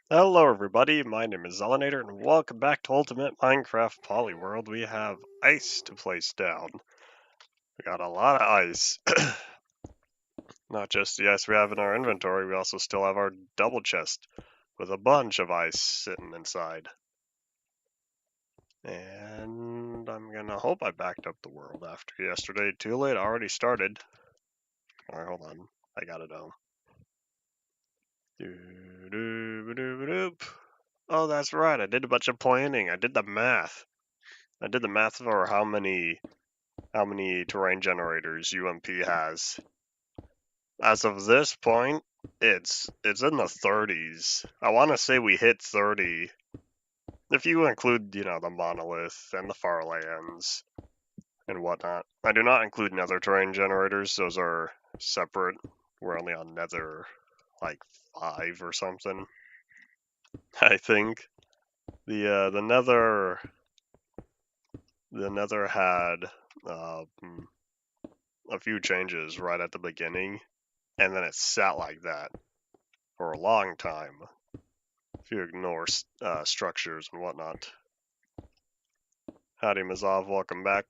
Hello everybody, my name is Zelinator and welcome back to Ultimate Minecraft Polyworld. We have ice to place down. We got a lot of ice. Not just the ice we have in our inventory, we also still have our double chest with a bunch of ice sitting inside. And I'm gonna hope I backed up the world after yesterday. Too late, already started. Alright, hold on. I got it down. Oh, that's right, I did a bunch of planning. I did the math. I did the math for how many terrain generators UMP has. As of this point, it's in the 30s. I want to say we hit 30 if you include, the monolith and the farlands and whatnot. I do not include nether terrain generators. Those are separate. We're only on nether like 5 or something. I think the nether had a few changes right at the beginning, and then it sat like that for a long time if you ignore structures and whatnot. Howdy, Mazov, welcome back.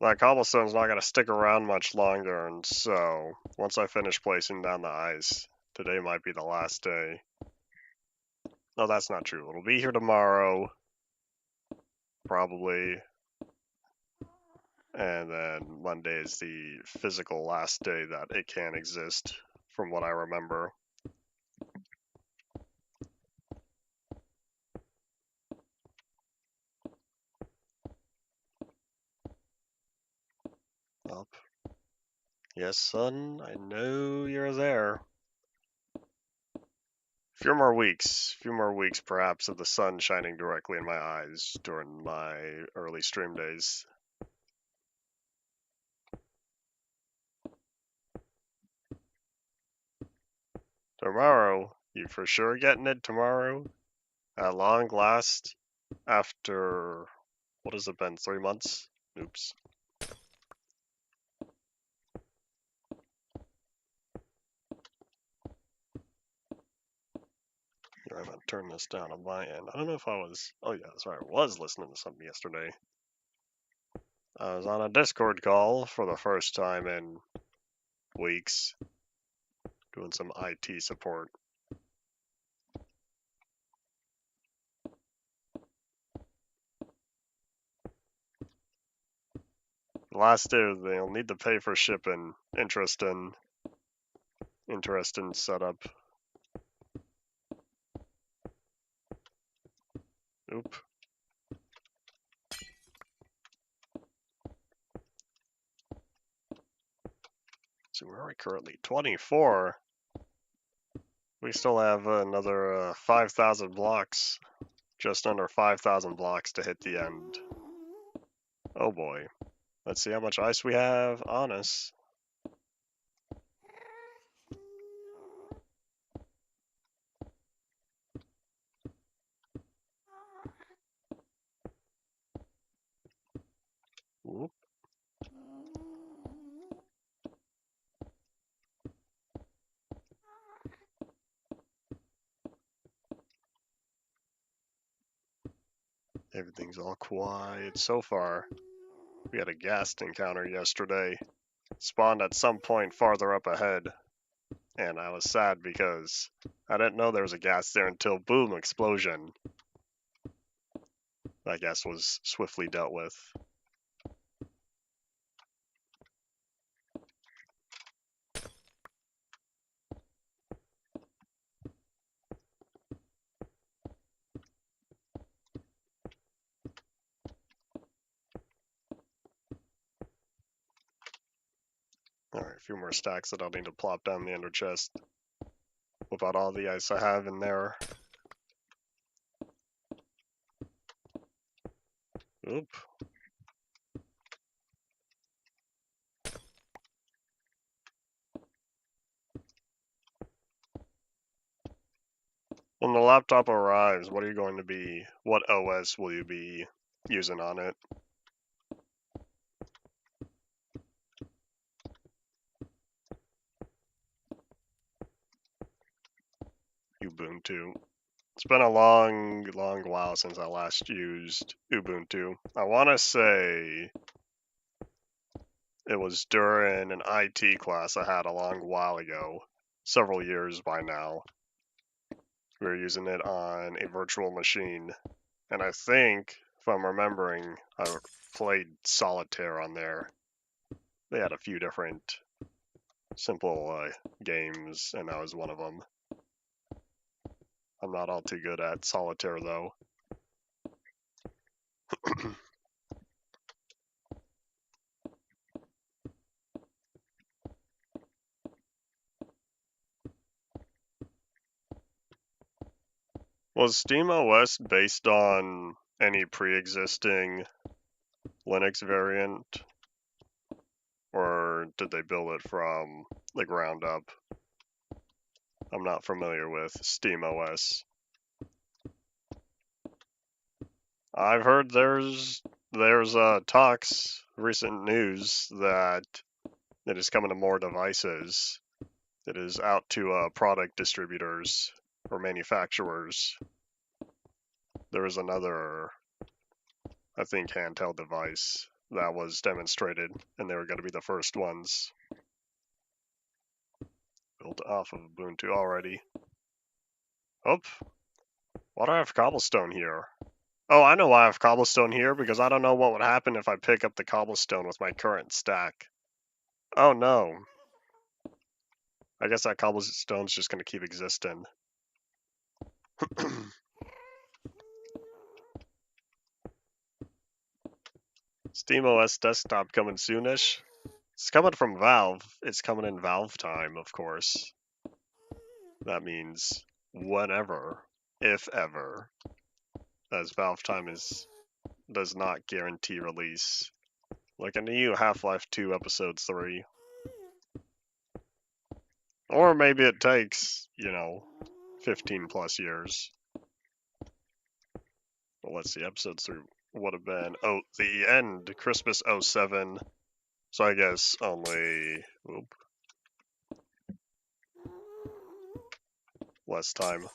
That cobblestone's not going to stick around much longer, and so once I finish placing down the ice, today might be the last day. No, that's not true. It'll be here tomorrow, probably, and then Monday is the physical last day that it can exist, from what I remember. Up. Yes, son, I know you're there. Few more weeks, perhaps, of the sun shining directly in my eyes during my early stream days. Tomorrow, you for sure getting it tomorrow? At long last, after, what has it been, 3 months? Oops. I'm gonna turn this down on my end. I don't know if I was, oh yeah, that's right, I was listening to something yesterday. I was on a Discord call for the first time in weeks, doing some IT support. Last day, they'll need to pay for shipping. Interesting setup. Oop. So where are we currently? 24. We still have another 5,000 blocks. Just under 5,000 blocks to hit the end. Oh boy. Let's see how much ice we have on us. Whoop. Everything's all quiet so far. We had a ghast encounter yesterday. Spawned at some point farther up ahead. And I was sad because I didn't know there was a ghast there until boom, explosion. That ghast was swiftly dealt with. Alright, a few more stacks that I'll need to plop down the ender chest. Whip out all the ice I have in there. Oop. When the laptop arrives, what OS will you be using on it? Ubuntu. It's been a long while since I last used Ubuntu. I want to say it was during an IT class I had a long while ago, several years by now. We were using it on a virtual machine, and I think, if I'm remembering, I played Solitaire on there. They had a few different simple games, and that was one of them. I'm not all too good at Solitaire, though. Was SteamOS based on any pre-existing Linux variant? Or did they build it from the ground up? I'm not familiar with SteamOS. I've heard there's talks, recent news, that it is coming to more devices. It is out to product distributors or manufacturers. There was another, I think, handheld device that was demonstrated, and they were going to be the first ones. Built off of Ubuntu already. Oh, why do I have cobblestone here? Oh, I know why I have cobblestone here, because I don't know what would happen if I pick up the cobblestone with my current stack. Oh no. I guess that cobblestone's just going to keep existing. SteamOS Desktop coming soonish. It's coming from Valve. It's coming in Valve time, of course. That means whenever, if ever, as Valve time does not guarantee release. Like a new Half-Life 2 Episode 3. Or maybe it takes, 15 plus years. Well, let's see, Episode 3 would have been, the end, Christmas 07. So I guess only, less time.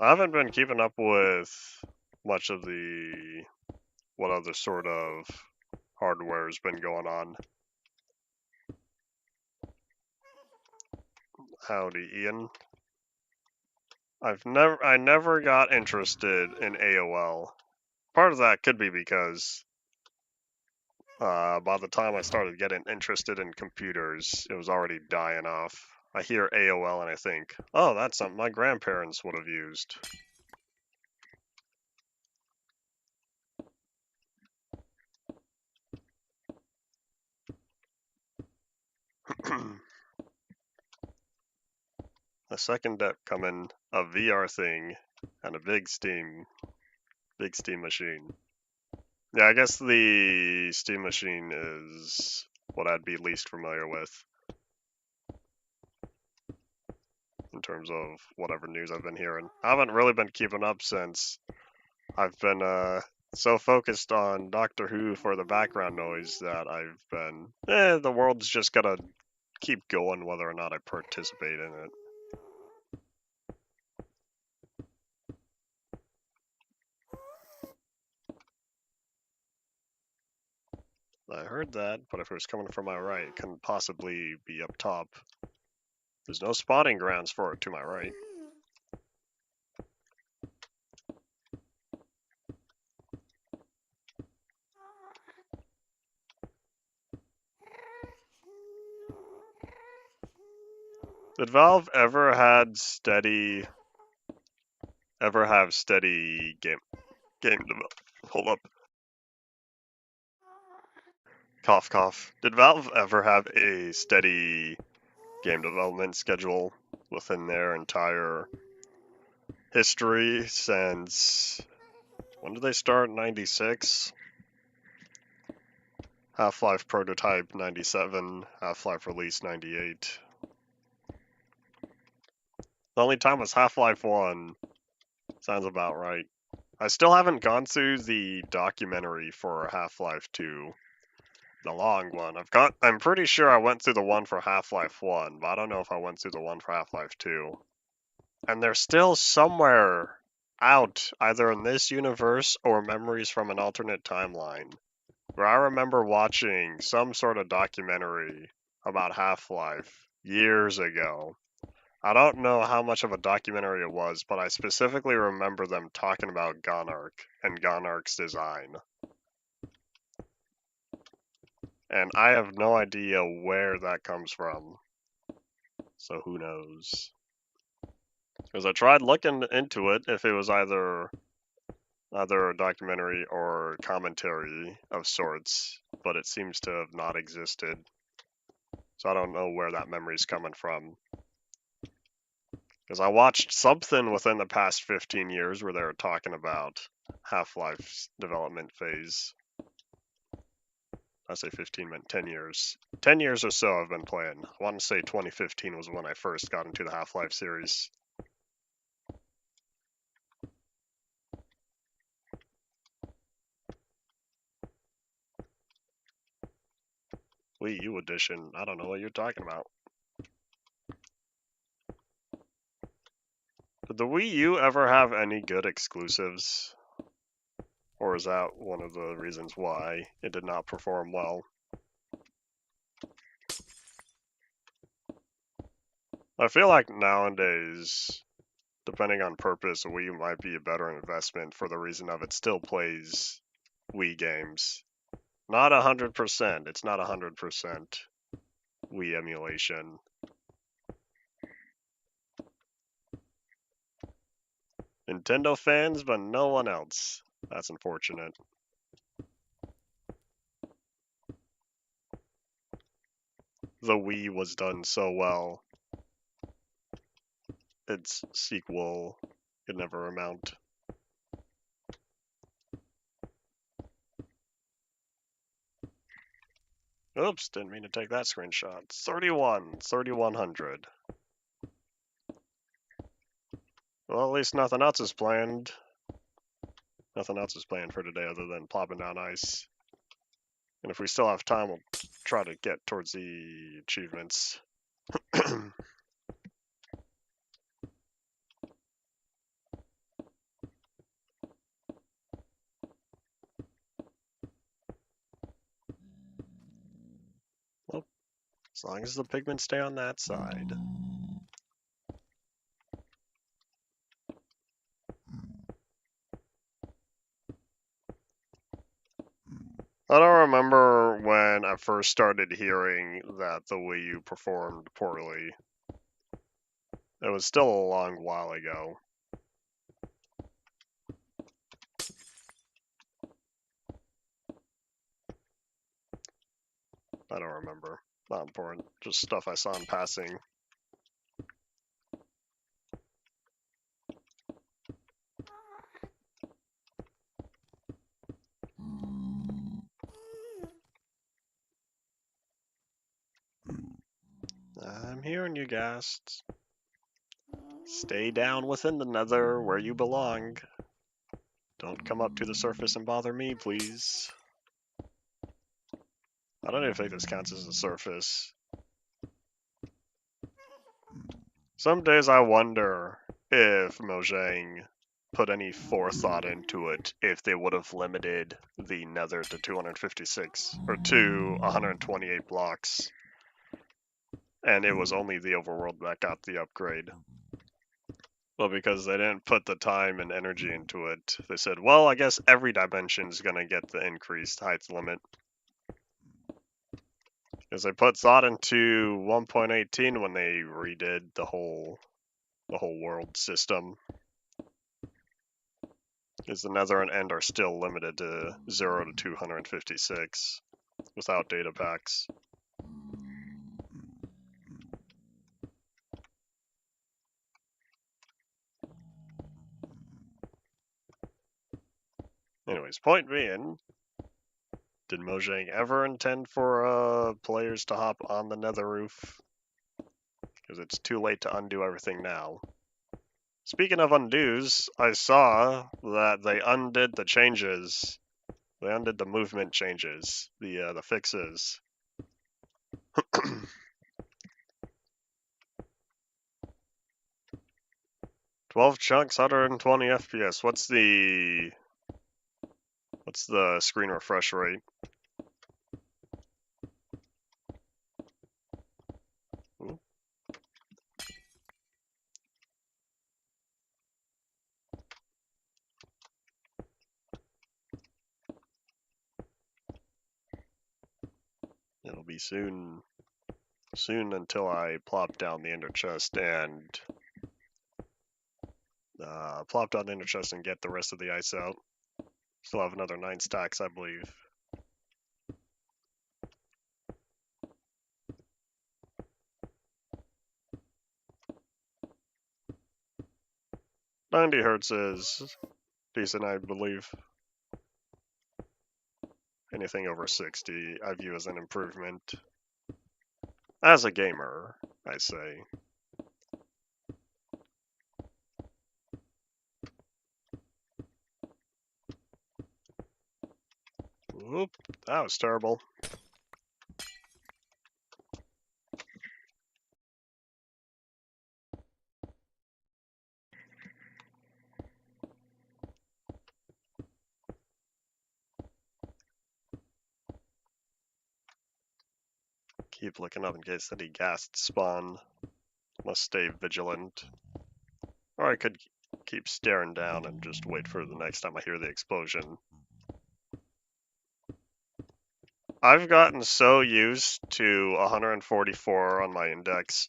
I haven't been keeping up with much of what other sort of hardware has been going on. Howdy, Ian. I never got interested in AOL. Part of that could be because by the time I started getting interested in computers, it was already dying off. I hear AOL and I think, oh, that's something my grandparents would have used. A second deck coming, a VR thing, and a big Steam machine. Yeah, I guess the Steam machine is what I'd be least familiar with in terms of whatever news I've been hearing. I haven't really been keeping up since I've been so focused on Doctor Who for the background noise that I've been, the world's just gotta keep going whether or not I participate in it. I heard that, but if it was coming from my right, it couldn't possibly be up top. There's no spawning grounds for it to my right. Did Valve ever have steady game development? Hold up. Cough, cough. Did Valve ever have a steady game development schedule within their entire history since, when did they start? 96? Half-Life prototype 97, Half-Life release 98. The only time was Half-Life 1. Sounds about right. I still haven't gone through the documentary for Half-Life 2. The long one. I'm pretty sure I went through the one for Half-Life 1, but I don't know if I went through the one for Half-Life 2. And they're still somewhere out, either in this universe or memories from an alternate timeline, where I remember watching some sort of documentary about Half-Life years ago. I don't know how much of a documentary it was, but I specifically remember them talking about Gonarch and Gonarch's design. And I have no idea where that comes from. So who knows? Because I tried looking into it, if it was either a documentary or commentary of sorts, but it seems to have not existed. So I don't know where that memory's coming from. Because I watched something within the past 15 years where they were talking about Half-Life's development phase. I say 15 meant 10 years. 10 years or so I've been playing. I want to say 2015 was when I first got into the Half-Life series. Wii U edition, I don't know what you're talking about. Did the Wii U ever have any good exclusives? Or is that one of the reasons why it did not perform well? I feel like nowadays, depending on purpose, a Wii U might be a better investment for the reason of it still plays Wii games. Not 100%, it's not 100% Wii emulation. Nintendo fans, but no one else. That's unfortunate. The Wii was done so well. Its sequel could never amount. Oops, didn't mean to take that screenshot. 3100. Well, at least nothing else is planned. Nothing else is planned for today other than plopping down ice. And if we still have time, we'll try to get towards the achievements. Well, as long as the pigments stay on that side. I don't remember when I first started hearing that the Wii U performed poorly. It was still a long while ago. I don't remember. Not important. Just stuff I saw in passing. I'm hearing you, Ghasts. Stay down within the nether where you belong. Don't come up to the surface and bother me, please. I don't even think this counts as a surface. Some days I wonder if Mojang put any forethought into it, if they would have limited the nether to 256, or to 128 blocks. And it was only the overworld that got the upgrade. Well, because they didn't put the time and energy into it, they said, well, I guess every dimension's gonna get the increased height limit. Because they put thought into 1.18 when they redid the whole world system. Because the nether and end are still limited to 0 to 256 without data packs. Anyways, point being, did Mojang ever intend for players to hop on the nether roof? Because it's too late to undo everything now. Speaking of undos, I saw that they undid the changes They undid the movement changes, the fixes. 12 chunks, 120 FPS. What's the screen refresh rate? Ooh. It'll be soon until I plop down the ender chest and get the rest of the ice out. Still have another 9 stacks, I believe. $90 is decent, I believe. Anything over 60, I view as an improvement. As a gamer, I say. Whoop, that was terrible. Keep looking up in case any ghasts spawn. Must stay vigilant. Or I could keep staring down and just wait for the next time I hear the explosion. I've gotten so used to 144 on my index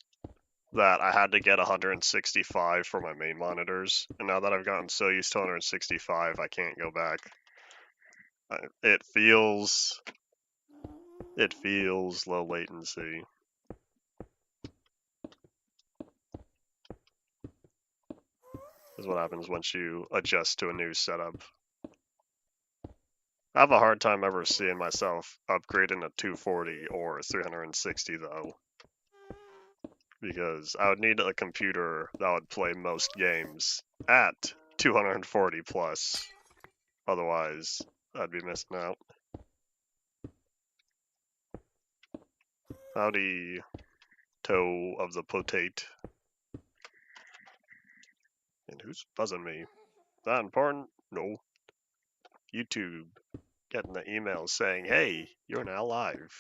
that I had to get 165 for my main monitors. And now that I've gotten so used to 165, I can't go back. It feels low latency. Is what happens once you adjust to a new setup. I have a hard time ever seeing myself upgrading a 240 or 360 though, because I would need a computer that would play most games at 240 plus. Otherwise, I'd be missing out. Howdy, toe of the potate. And who's buzzing me? That important? No. YouTube getting the email saying, hey, you're now live.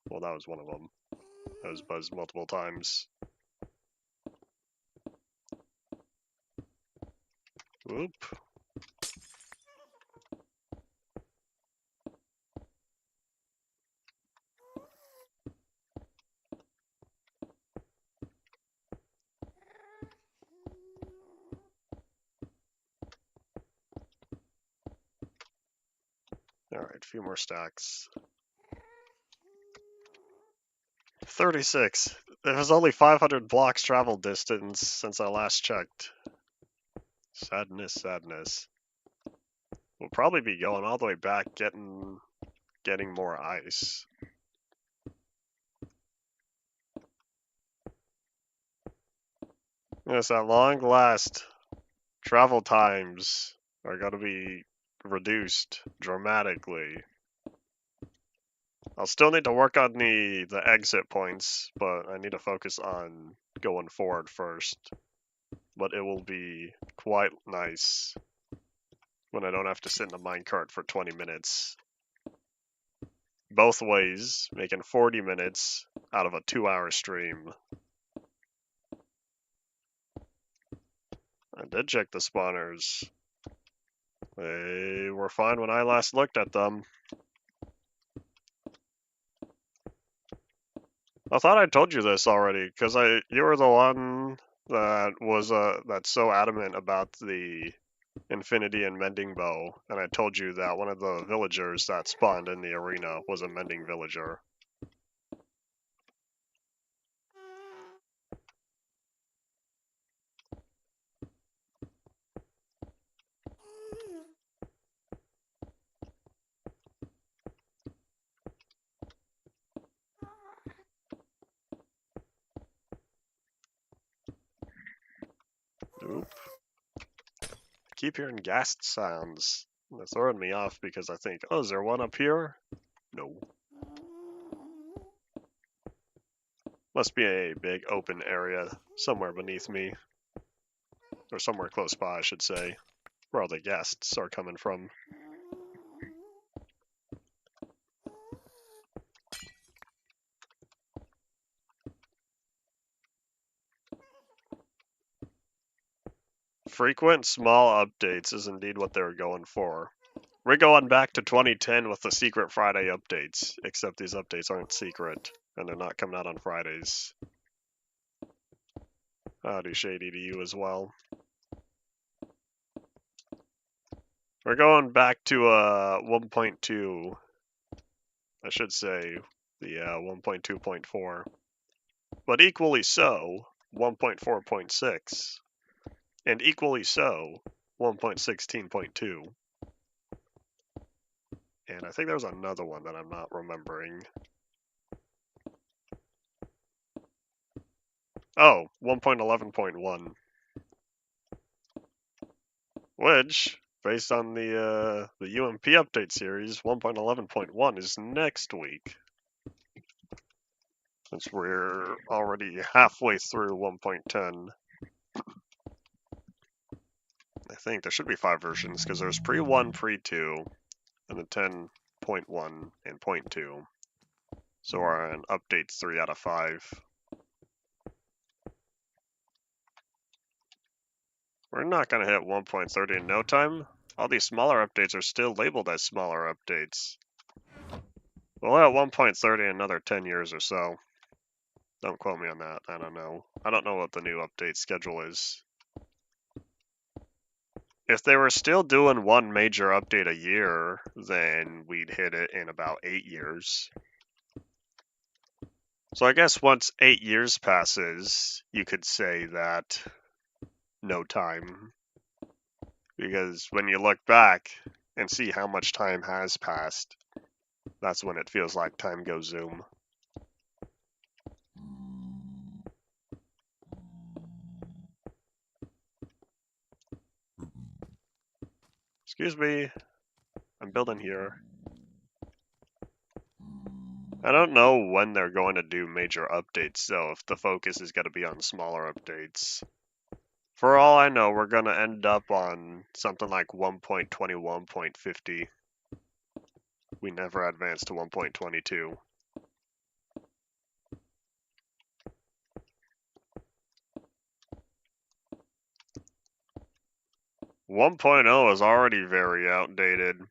Well, that was one of them. I was buzzed multiple times. Whoop. Alright, a few more stacks. 36. There was only 500 blocks travel distance since I last checked. Sadness, sadness. We'll probably be going all the way back, getting more ice. Yes, at long last, travel times are going to be reduced dramatically. I'll still need to work on the exit points, but I need to focus on going forward first. But it will be quite nice when I don't have to sit in a minecart for 20 minutes. Both ways, making 40 minutes out of a 2-hour stream. I did check the spawners. They were fine when I last looked at them. I thought I told you this already, because you were the one that was that's so adamant about the Infinity and Mending Bow, and I told you that one of the villagers that spawned in the arena was a Mending villager. Oop. keep hearing ghast sounds. They're throwing me off because I think, oh, is there one up here? No. Must be a big open area somewhere beneath me. Or somewhere close by, I should say. Where all the ghasts are coming from. Frequent small updates is indeed what they're going for. We're going back to 2010 with the Secret Friday updates, except these updates aren't secret, and they're not coming out on Fridays. Howdy Shady to you as well. We're going back to 1.2, I should say, the 1.2.4, but equally so, 1.4.6, and equally so, 1.16.2. And I think there was another one that I'm not remembering. Oh, 1.11.1. Which, based on the UMP update series, 1.11.1 is next week. Since we're already halfway through 1.10. I think there should be 5 versions, because there's pre-1, pre-2, and then 10.1 and .2. So we're on updates 3 out of 5. We're not going to hit 1.30 in no time. All these smaller updates are still labeled as smaller updates. We'll hit 1.30 in another 10 years or so. Don't quote me on that. I don't know. I don't know what the new update schedule is. If they were still doing one major update a year, then we'd hit it in about 8 years. So I guess once 8 years passes, you could say that no time. Because when you look back and see how much time has passed, that's when it feels like time goes zoom. Excuse me, I'm building here. I don't know when they're going to do major updates, though, if the focus is going to be on smaller updates. For all I know, we're going to end up on something like 1.21.50. We never advanced to 1.22. One point oh is already very outdated.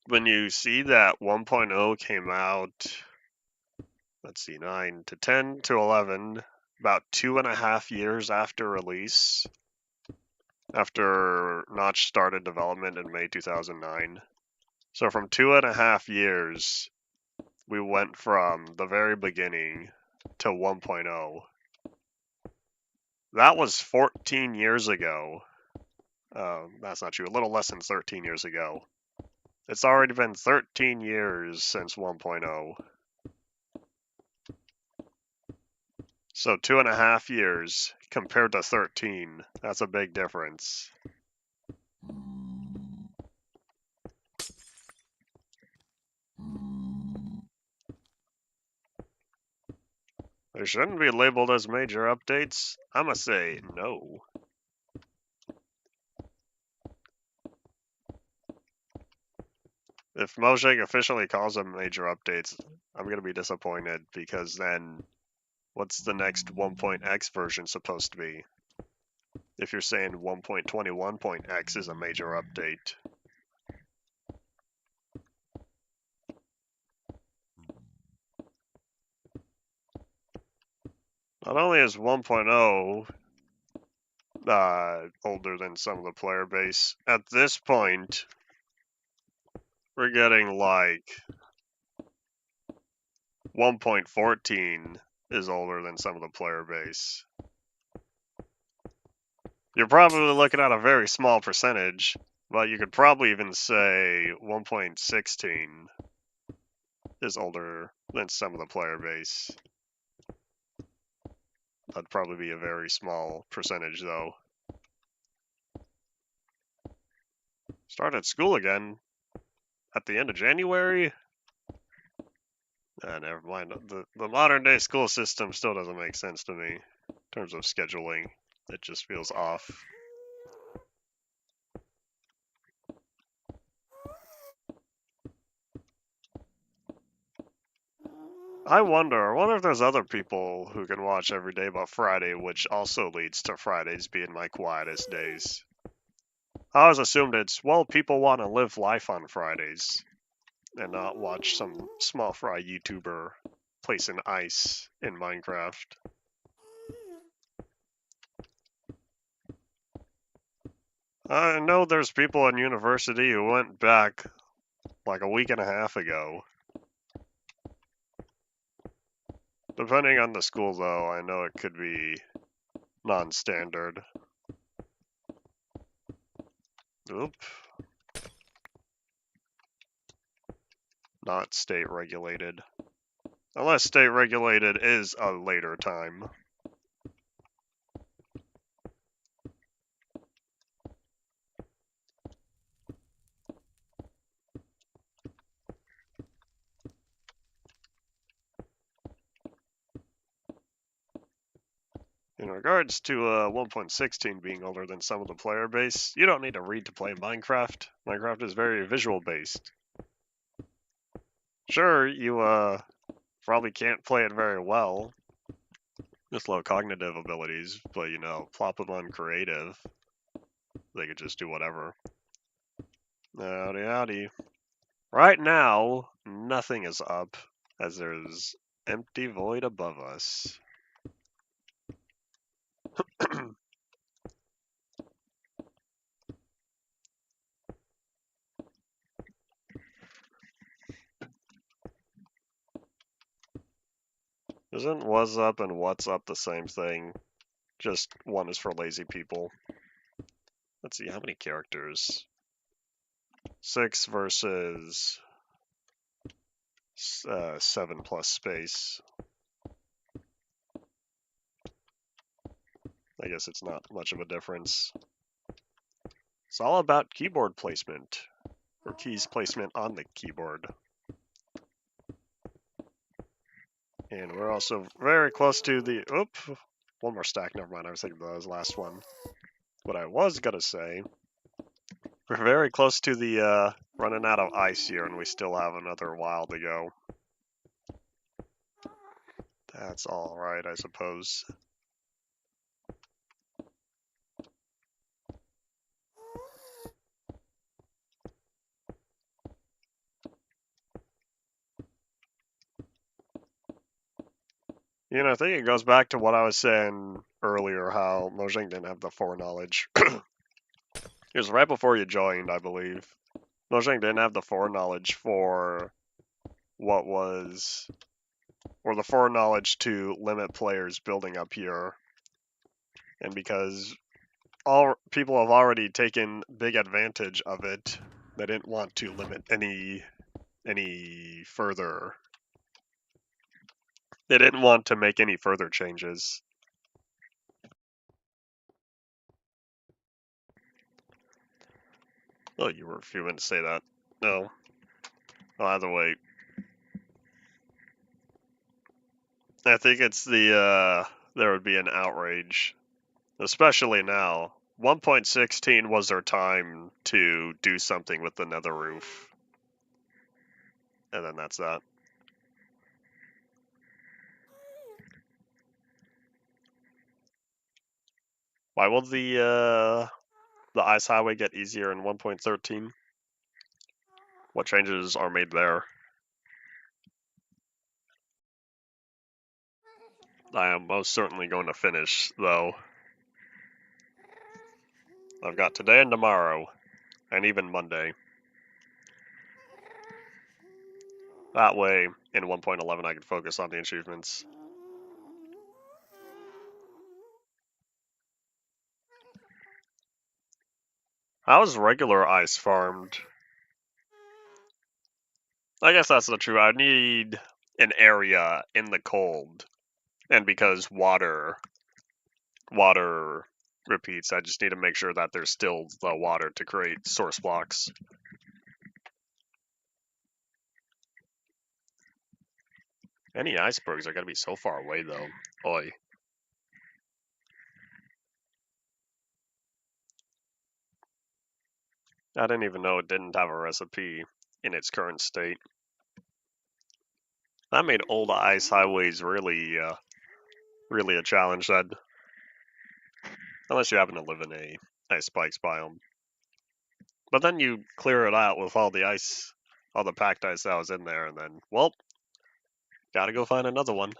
When you see that 1.0 came out, let's see, 9 to 10 to 11, about 2.5 years after release, after Notch started development in May 2009. So from 2.5 years, we went from the very beginning to 1.0. That was 14 years ago. That's not true, a little less than 13 years ago. It's already been 13 years since 1.0. So 2.5 years compared to 13, that's a big difference. They shouldn't be labeled as major updates. I'ma say no. If Mojang officially calls them major updates, I'm gonna be disappointed, because then what's the next 1.x version supposed to be? If you're saying 1.21.x is a major update. Not only is 1.0 older than some of the player base, at this point, we're getting like 1.14 is older than some of the player base. You're probably looking at a very small percentage, but you could probably even say 1.16 is older than some of the player base. That'd probably be a very small percentage, though. Started school again at the end of January? Never mind. The modern day school system still doesn't make sense to me in terms of scheduling. It just feels off. I wonder if there's other people who can watch every day but Friday, which also leads to Fridays being my quietest days. I always assumed it's, well, people want to live life on Fridays and not watch some small fry YouTuber placing ice in Minecraft. I know there's people in university who went back like a week and a half ago. Depending on the school, though, I know it could be non-standard. Oop. Not state regulated. Unless state regulated is a later time. In regards to 1.16 being older than some of the player base, you don't need to read to play Minecraft. Minecraft is very visual based. Sure, you probably can't play it very well, just low cognitive abilities, but you know, plop them on creative. They could just do whatever. Howdy howdy. Right now, nothing is up, as there's empty void above us. Isn't what's up and what's up the same thing? Just one is for lazy people. Let's see, how many characters? 6 versus 7 plus space. I guess it's not much of a difference. It's all about keyboard placement, or keys placement on the keyboard. And we're also very close to the, one more stack, never mind, I was thinking that was the last one. What I was gonna say, we're very close to the running out of ice here, and we still have another while to go. That's alright, I suppose. You know, I think it goes back to what I was saying earlier, how Mojang didn't have the foreknowledge. It was right before you joined, I believe. Mojang didn't have the foreknowledge for what was, or the foreknowledge to limit players building up here. And because all people have already taken big advantage of it, they didn't want to limit any further. They didn't want to make any further changes. Oh, you were refusing to say that. No. Well, either way. I think it's the, there would be an outrage. Especially now. 1.16 was their time to do something with the nether roof. And then that's that. Why will the ice highway get easier in 1.13? What changes are made there? I am most certainly going to finish, though. I've got today and tomorrow, and even Monday. That way, in 1.11, I can focus on the achievements. How is regular ice farmed? I guess that's not true. I need an area in the cold, and because water repeats. I just need to make sure that there's still the water to create source blocks. Any icebergs are gonna be so far away though. Oi. I didn't even know it didn't have a recipe in its current state. That made old ice highways really a challenge then. Unless you happen to live in a ice spikes biome. But then you clear it out with all the ice, all the packed ice that was in there, and then, well, gotta go find another one.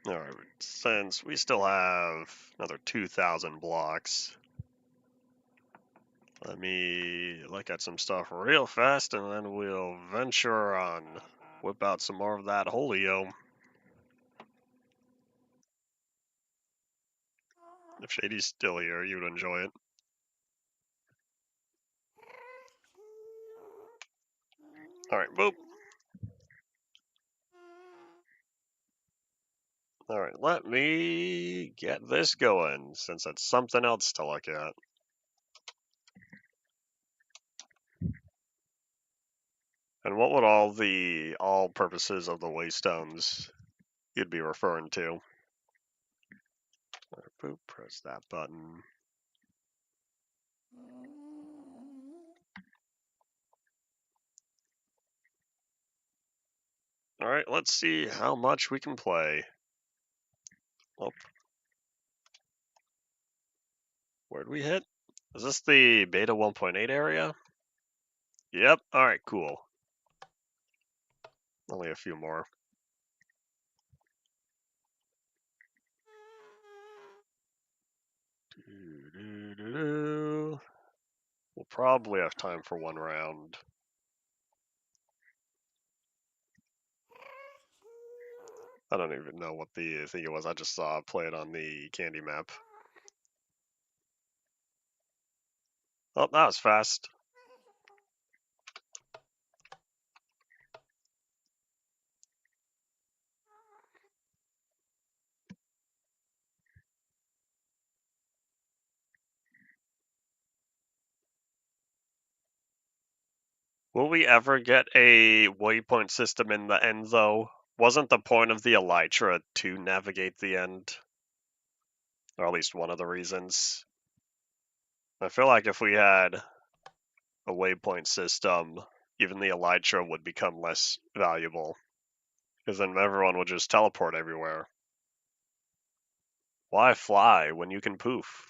Alright, since we still have another 2,000 blocks, let me look at some stuff real fast, and then we'll venture on. Whip out some more of that Holio. If Shady's still here, you'd enjoy it. Alright, boop. Alright, let me get this going, since it's something else to look at. And what would all purposes of the waystones you'd be referring to? Right, boop, press that button. Alright, let's see how much we can play. Oh. Where'd we hit? Is this the beta 1.8 area? Yep, alright, cool. Only a few more. We'll probably have time for one round. I don't even know what the thing it was. I just saw it play it on the candy map. Oh, that was fast. Will we ever get a waypoint system in the end, though? Wasn't the point of the elytra to navigate the end? Or at least one of the reasons. I feel like if we had a waypoint system, even the elytra would become less valuable. Because then everyone would just teleport everywhere. Why fly when you can poof?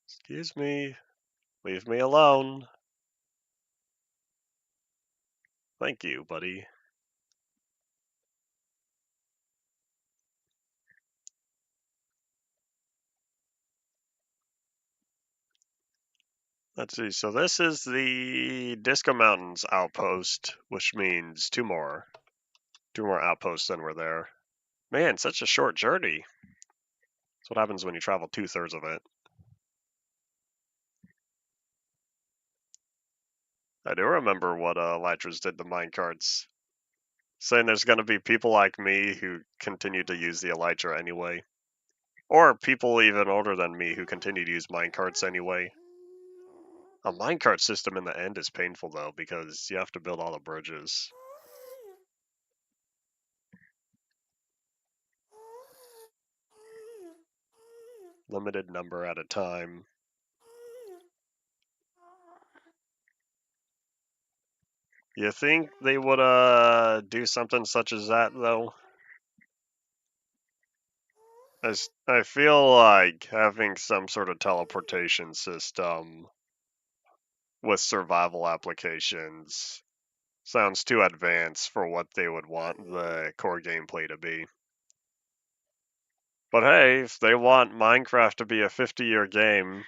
Excuse me. Leave me alone. Thank you, buddy. Let's see, so this is the Disco Mountains outpost, which means two more outposts than were there. Man, such a short journey. That's what happens when you travel 2/3 of it. I do remember what Elytras did to minecarts. Saying there's going to be people like me who continue to use the Elytra anyway. Or people even older than me who continue to use minecarts anyway. A minecart system in the end is painful though, because you have to build all the bridges. Limited number at a time. You think they would do something such as that though? I feel like having some sort of teleportation system with survival applications sounds too advanced for what they would want the core gameplay to be. But hey, if they want Minecraft to be a 50-year game,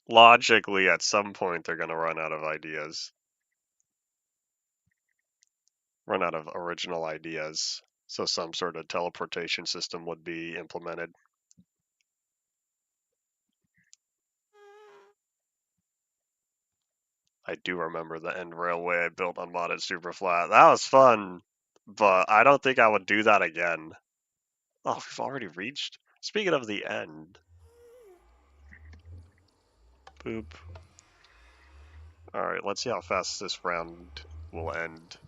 logically at some point they're going to run out of ideas. Run out of original ideas. So some sort of teleportation system would be implemented. I do remember the end railway I built on modded Superflat. That was fun, but I don't think I would do that again. Oh, we've already reached. Speaking of the end. Boop. Alright, let's see how fast this round will end.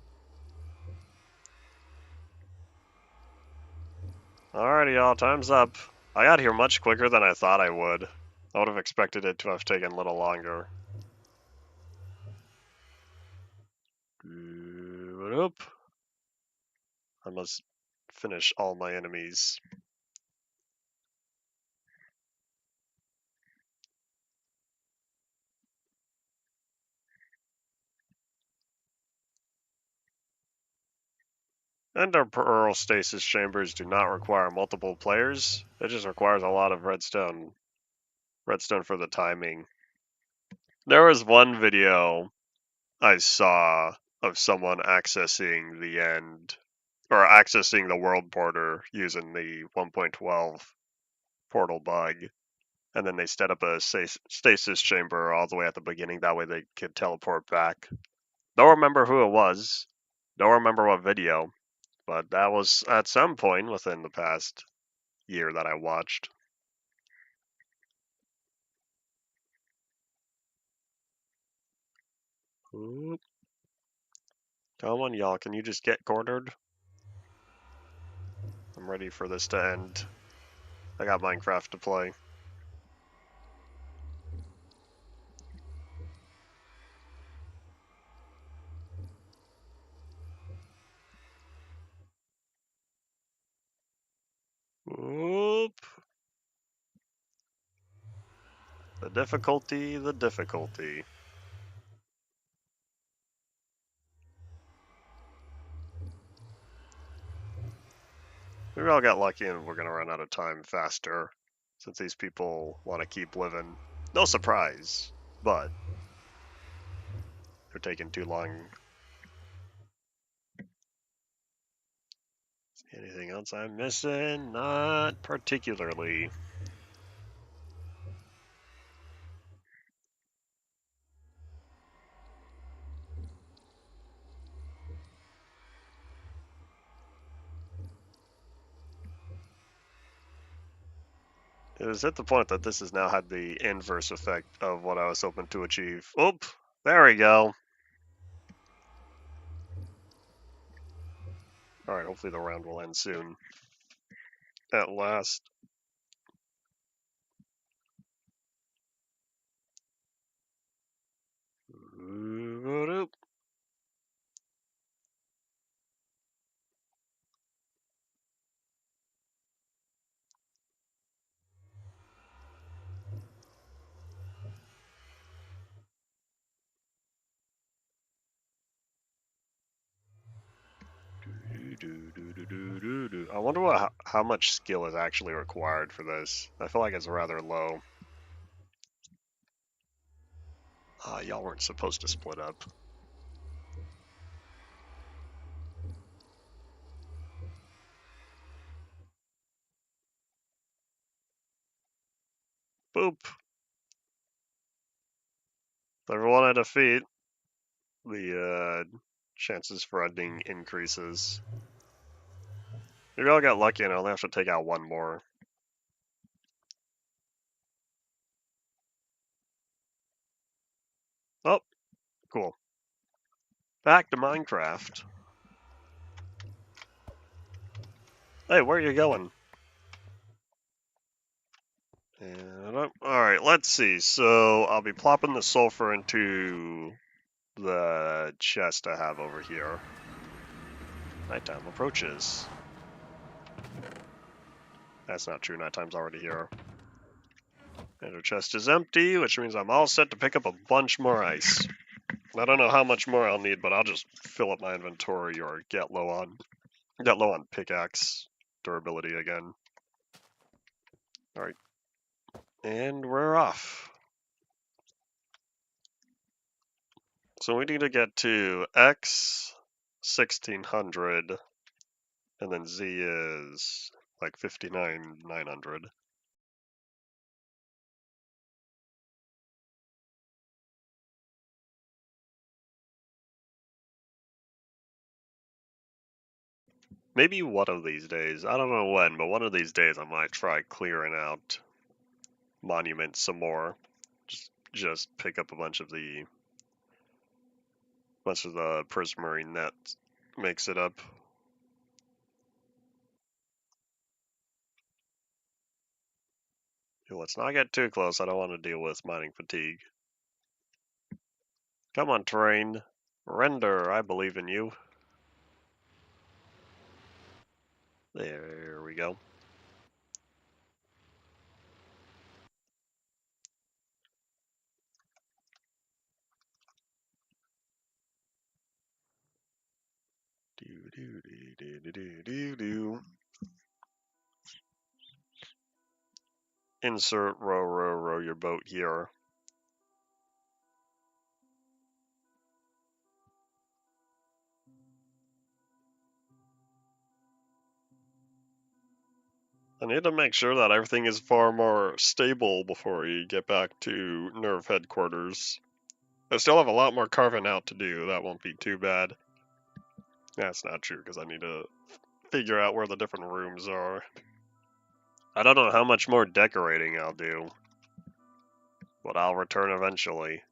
Alrighty, y'all, time's up. I got here much quicker than I thought I would. I would have expected it to have taken a little longer. Oop. I must finish all my enemies. Ender pearl stasis chambers do not require multiple players. It just requires a lot of redstone. Redstone for the timing. There was one video I saw of someone accessing the end, or accessing the world porter using the 1.12 portal bug. And then they set up a stasis chamber all the way at the beginning. That way they could teleport back. Don't remember who it was. Don't remember what video. But that was at some point within the past year that I watched. Oop. Come on, y'all. Can you just get cornered? I'm ready for this to end. I got Minecraft to play. Oop. The difficulty, the difficulty. Maybe I'll get lucky and we're gonna run out of time faster, since these people want to keep living. No surprise, but they're taking too long. Anything else I'm missing? Not particularly. It was at the point that this has now had the inverse effect of what I was hoping to achieve. Oop! There we go. Alright, hopefully the round will end soon. At last. Oop. I wonder how much skill is actually required for this. I feel like it's rather low. Y'all weren't supposed to split up. Boop. Everyone I defeat, the chances for ending increases. Maybe I'll get lucky and I only have to take out one more. Oh, cool. Back to Minecraft. Hey, where are you going? Alright, let's see. So I'll be plopping the sulfur into the chest I have over here. Nighttime approaches. That's not true, nighttime's already here. And our chest is empty, which means I'm all set to pick up a bunch more ice. I don't know how much more I'll need, but I'll just fill up my inventory or get low on pickaxe durability again. Alright. And we're off. So we need to get to X 1600, and then Z is like 59,900. Maybe one of these days, I don't know when, but one of these days I might try clearing out monuments some more. Just pick up a bunch of the prismarine that makes it up. Let's not get too close. I don't want to deal with mining fatigue. Come on, terrain. Render, I believe in you. There we go. Do. Insert row your boat here. I need to make sure that everything is far more stable before we get back to Nerve headquarters. I still have a lot more carving out to do. That won't be too bad. That's not true, because I need to figure out where the different rooms are. I don't know how much more decorating I'll do, but I'll return eventually.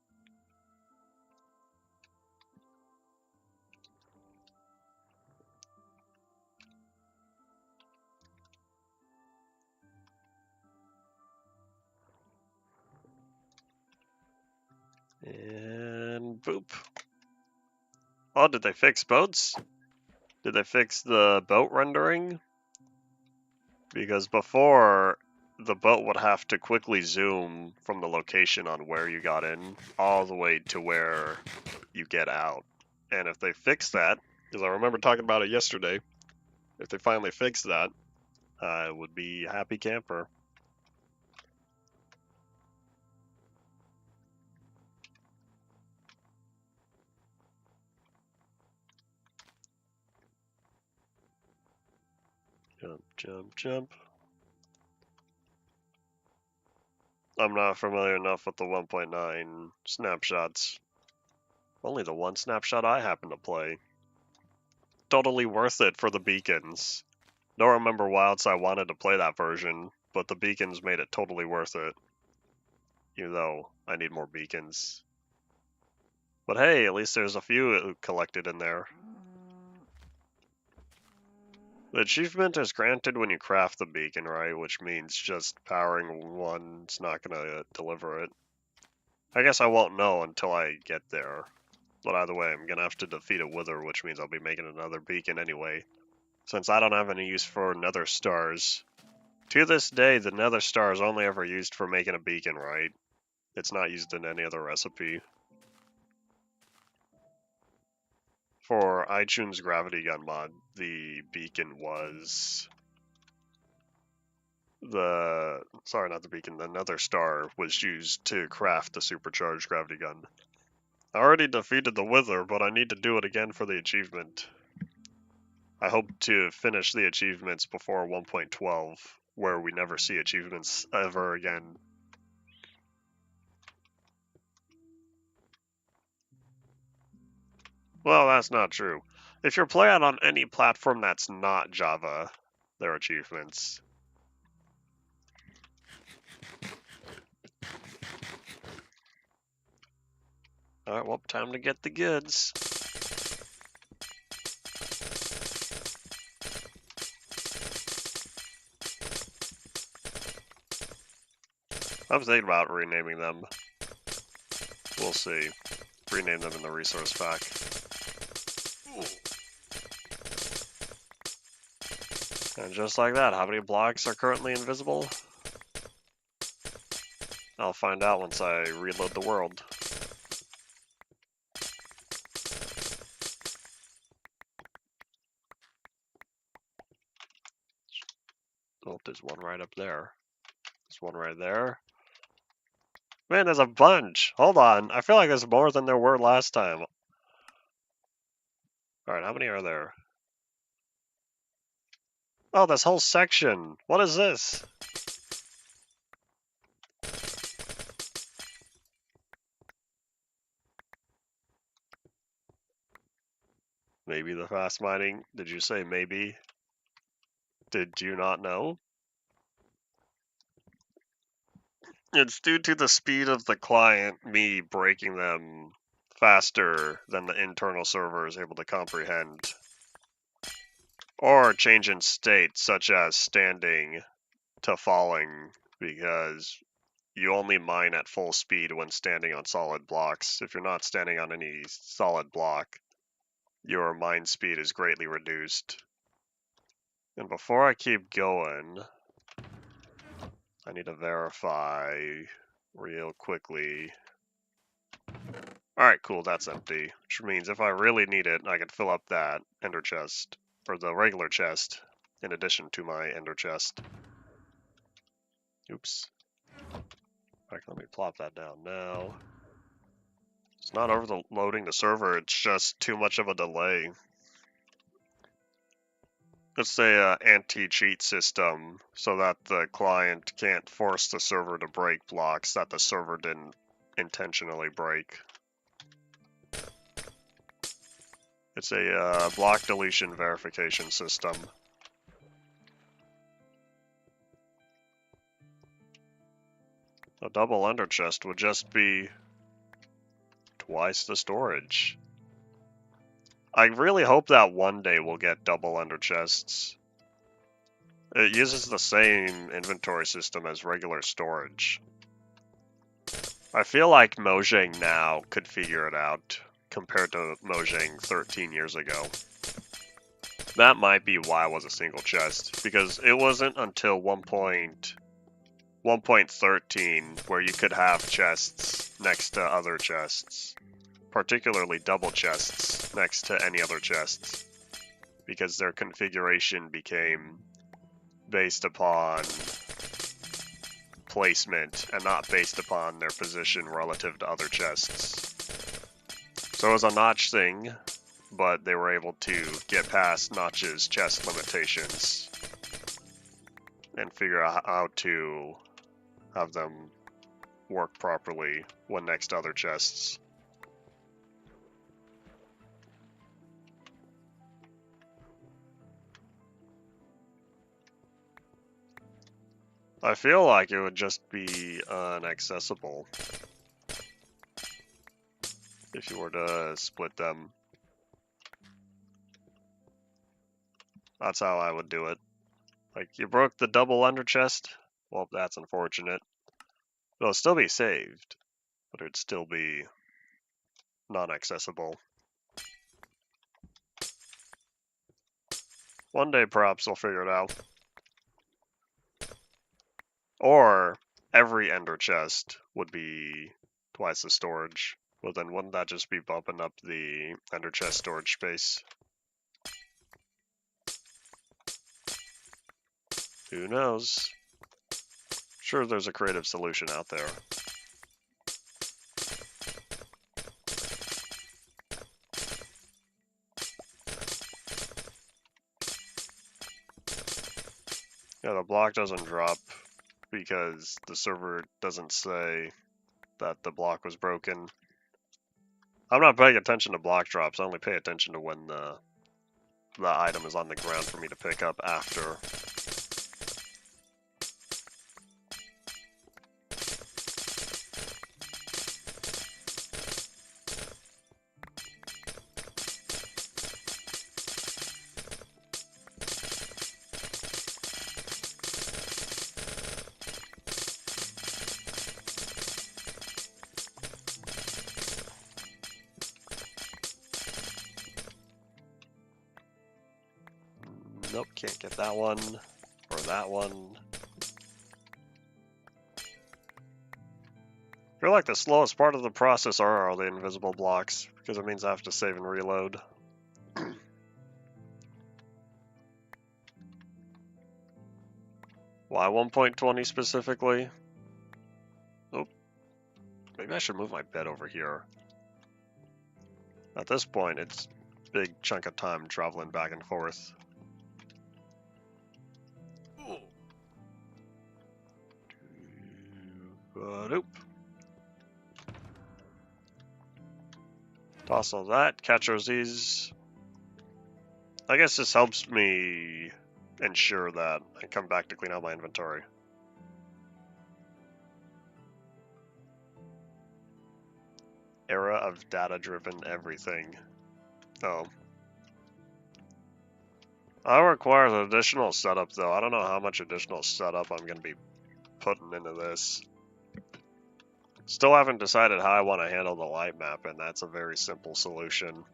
And boop. Oh, did they fix boats? Did they fix the boat rendering? Because before, the boat would have to quickly zoom from the location on where you got in all the way to where you get out. And if they fix that, because I remember talking about it yesterday, if they finally fix that, I would be a happy camper. Jump, jump, jump. I'm not familiar enough with the 1.9 snapshots. Only the one snapshot I happen to play. Totally worth it for the beacons. Don't remember why else I wanted to play that version, but the beacons made it totally worth it. Even though I need more beacons. But hey, at least there's a few collected in there. The achievement is granted when you craft the beacon, right? Which means just powering one's not gonna deliver it. I guess I won't know until I get there. But either way, I'm gonna have to defeat a wither, which means I'll be making another beacon anyway. Since I don't have any use for nether stars. To this day, the nether star is only ever used for making a beacon, right? It's not used in any other recipe. For iTunes Gravity Gun mod, the beacon was not the beacon, the nether star was used to craft the supercharged gravity gun. I already defeated the wither, but I need to do it again for the achievement. I hope to finish the achievements before 1.12, where we never see achievements ever again. Well, that's not true. If you're playing on any platform that's not Java, there are achievements. Alright, well, time to get the goods. I'm thinking about renaming them. We'll see. Rename them in the resource pack. And just like that, how many blocks are currently invisible? I'll find out once I reload the world. Oh, there's one right up there. There's one right there. Man, there's a bunch! Hold on, I feel like there's more than there were last time. Alright, how many are there? Oh, this whole section! What is this? Maybe the fast mining? Did you say maybe? Did you not know? It's due to the speed of the client, me breaking them faster than the internal server is able to comprehend. Or change in state, such as standing to falling, because you only mine at full speed when standing on solid blocks. If you're not standing on any solid block, your mine speed is greatly reduced. And before I keep going, I need to verify real quickly. Alright, cool, that's empty. Which means if I really need it, I can fill up that ender chest, or the regular chest, in addition to my ender chest. Oops. Let me plop that down now. It's not overloading the server, it's just too much of a delay. It's a anti-cheat system so that the client can't force the server to break blocks that the server didn't intentionally break. It's a block deletion verification system. A double ender chest would just be twice the storage. I really hope that one day we'll get double ender chests. It uses the same inventory system as regular storage. I feel like Mojang now could figure it out compared to Mojang 13 years ago. That might be why it was a single chest, because it wasn't until 1.13 where you could have chests next to other chests, particularly double chests next to any other chests, because their configuration became based upon placement and not based upon their position relative to other chests. So it was a notch thing, but they were able to get past Notch's chest limitations and figure out how to have them work properly when next to other chests. I feel like it would just be inaccessible if you were to split them. That's how I would do it. Like, you broke the double ender chest? Well, that's unfortunate. It'll still be saved, but it'd still be non-accessible. One day, perhaps, I'll figure it out. Or every ender chest would be twice the storage. Well, then wouldn't that just be bumping up the ender chest storage space? Who knows? Sure, there's a creative solution out there. Yeah, the block doesn't drop because the server doesn't say that the block was broken. I'm not paying attention to block drops, I only pay attention to when the item is on the ground for me to pick up after. Nope, can't get that one, or that one. I feel like the slowest part of the process are all the invisible blocks, because it means I have to save and reload. Why 1.20 specifically? Oh, maybe I should move my bed over here. At this point, it's a big chunk of time traveling back and forth. Nope. Toss all that, catch those these. I guess this helps me ensure that I come back to clean out my inventory. Era of data-driven everything. Oh. That requires additional setup, though. I don't know how much additional setup I'm going to be putting into this. Still haven't decided how I want to handle the light map, and that's a very simple solution.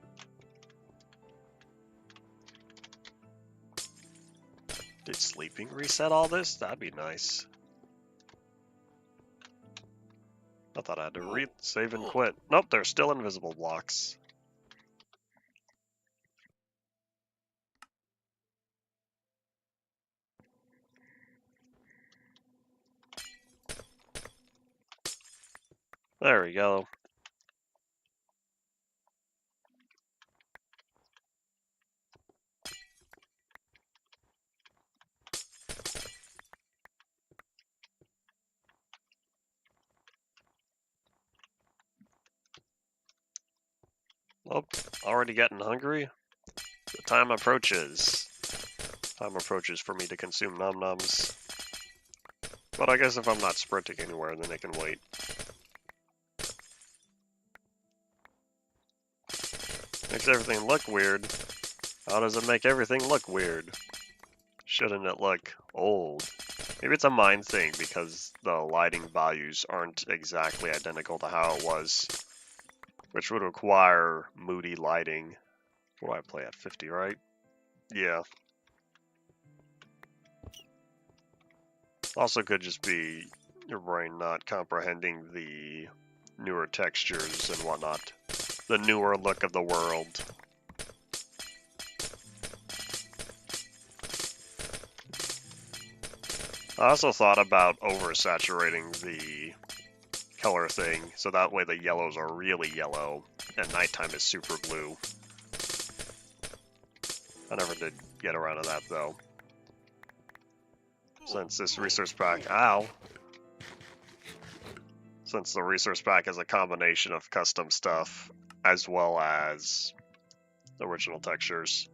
Did sleeping reset all this? That'd be nice. I thought I had to save and quit. Nope, they're still invisible blocks. There we go. Oh, already getting hungry? The time approaches. Time approaches for me to consume num-nums. But I guess if I'm not sprinting anywhere, then they can wait. Makes everything look weird. How does it make everything look weird? Shouldn't it look old? Maybe it's a mind thing because the lighting values aren't exactly identical to how it was, which would require moody lighting. What do I play at 50, right? Yeah. Also could just be your brain not comprehending the newer textures and whatnot. The newer look of the world. I also thought about oversaturating the color thing, so that way the yellows are really yellow and nighttime is super blue. I never did get around to that though. Since this resource pack, ow! Since the resource pack is a combination of custom stuff as well as original textures.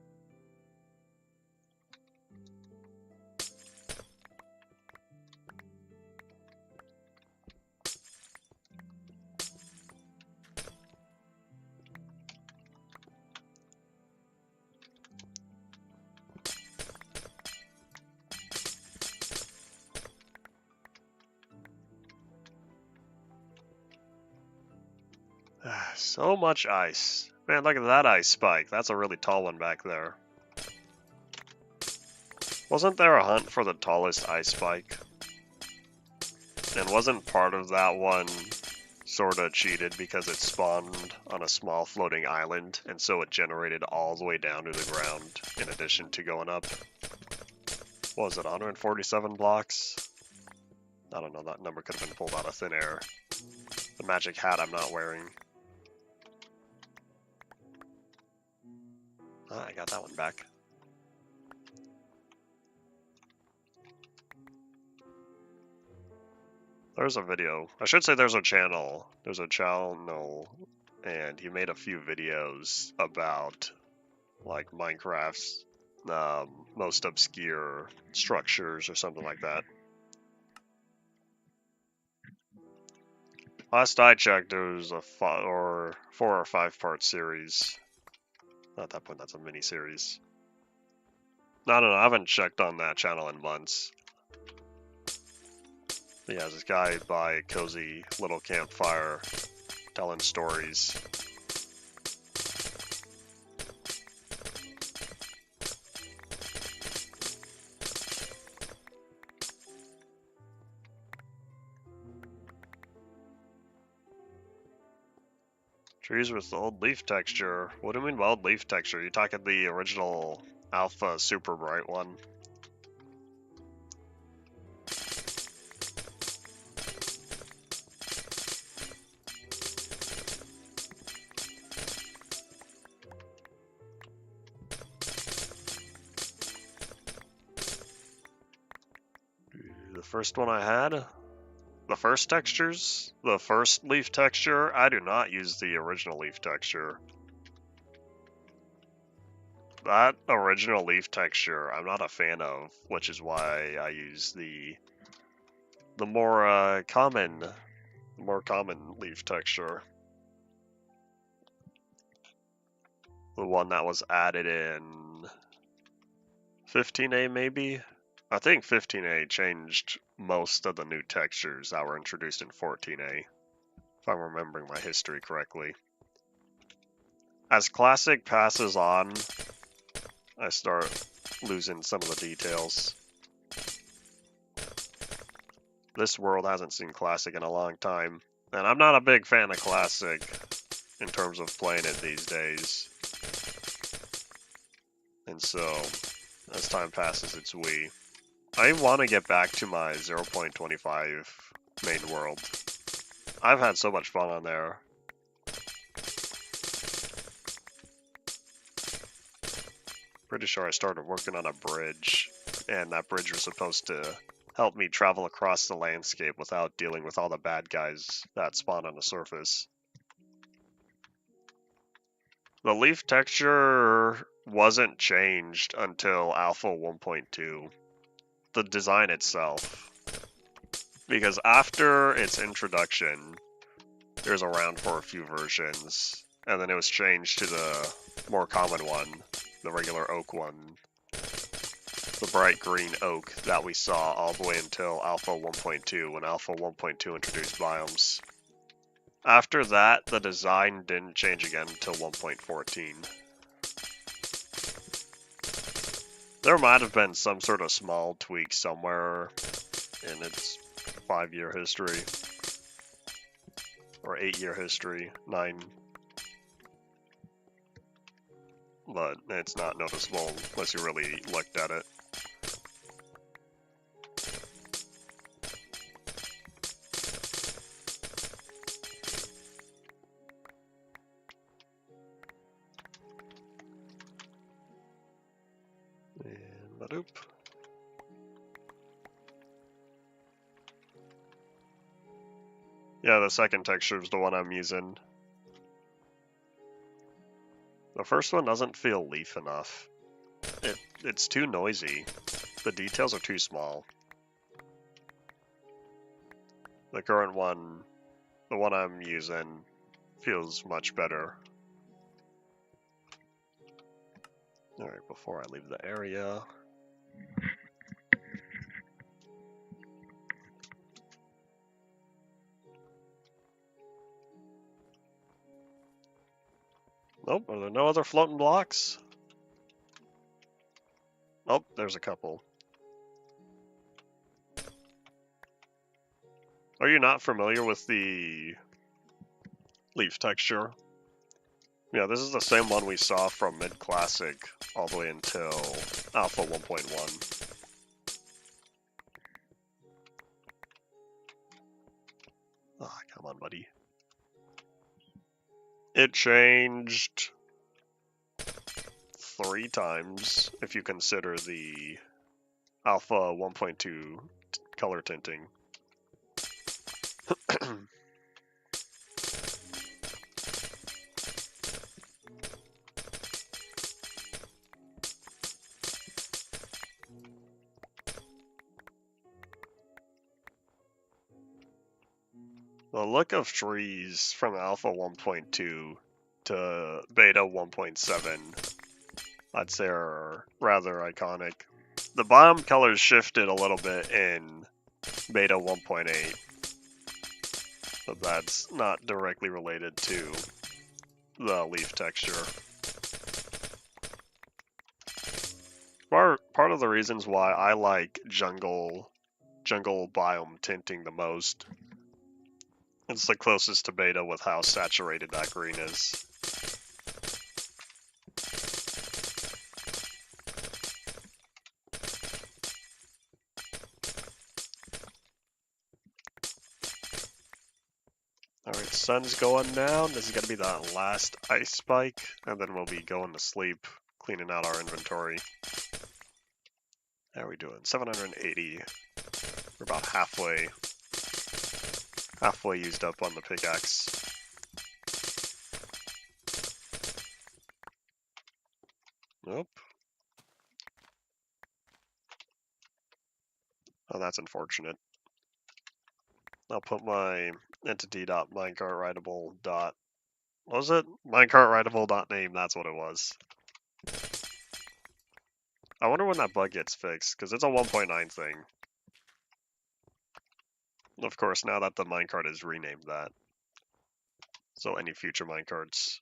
So much ice. Man, look at that ice spike. That's a really tall one back there. Wasn't there a hunt for the tallest ice spike? And wasn't part of that one sorta cheated because it spawned on a small floating island, and so it generated all the way down to the ground in addition to going up? What was it, 147 blocks? I don't know, that number could have been pulled out of thin air. The magic hat I'm not wearing. Ah, I got that one back. There's a video. I should say there's a channel. There's a channel, and he made a few videos about, like, Minecraft's most obscure structures or something like that. Last I checked, there was a 4 or 5 part series. At that point, that's a mini series. I don't know. I haven't checked on that channel in months. But yeah, this guy by a cozy little campfire telling stories. Trees with old leaf texture. What do you mean by old leaf texture? You talking the original Alpha Super Bright one? The first one I had? The first textures? The first leaf texture? I do not use the original leaf texture. That original leaf texture, I'm not a fan of, which is why I use the more common leaf texture. The one that was added in 15A, maybe? I think 15A changed most of the new textures that were introduced in 14A, if I'm remembering my history correctly. As Classic passes on, I start losing some of the details. This world hasn't seen Classic in a long time, and I'm not a big fan of Classic in terms of playing it these days. And so, as time passes, it's Wii. I want to get back to my 0.25 main world. I've had so much fun on there. Pretty sure I started working on a bridge, and that bridge was supposed to help me travel across the landscape without dealing with all the bad guys that spawn on the surface. The leaf texture wasn't changed until Alpha 1.2. The design itself. Because after its introduction, it was around for a few versions, and then it was changed to the more common one, the regular oak one. The bright green oak that we saw all the way until Alpha 1.2, when Alpha 1.2 introduced biomes. After that, the design didn't change again until 1.14. There might have been some sort of small tweak somewhere in its 5-year history. Or 8-year history, 9. But it's not noticeable unless you really looked at it. And badoop. Yeah, the second texture is the one I'm using. The first one doesn't feel leaf enough. It's too noisy. The details are too small. The current one, the one I'm using, feels much better. Alright, before I leave the area. Nope, are there no other floating blocks? Oh, there's a couple. Are you not familiar with the leaf texture? Yeah, this is the same one we saw from mid-classic all the way until Alpha 1.1. Ah, come on, buddy. It changed 3 times if you consider the Alpha 1.2 color tinting. The look of trees from Alpha 1.2 to Beta 1.7, I'd say, are rather iconic. The biome colors shifted a little bit in Beta 1.8, but that's not directly related to the leaf texture. Part of the reasons why I like jungle biome tinting the most. It's the closest to beta with how saturated that green is. Alright, sun's going down. This is going to be the last ice spike, and then we'll be going to sleep, cleaning out our inventory. How are we doing? 780. We're about halfway used up on the pickaxe. Nope. Oh, that's unfortunate. I'll put my entity.minecartwritable dot. What was it? Minecartwritable.name, that's what it was. I wonder when that bug gets fixed, because it's a 1.9 thing. Of course, now that the minecart is renamed that. So any future minecarts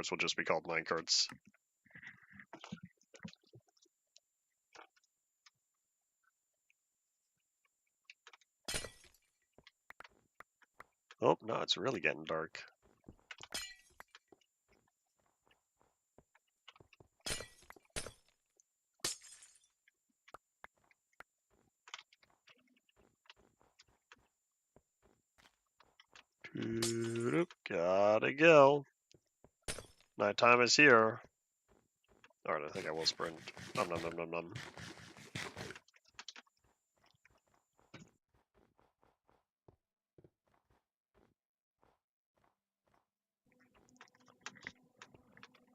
will just be called minecarts. Oh, no, it's really getting dark. Gotta go. Nighttime is here. Alright, I think I will sprint. Nom nom nom nom nom.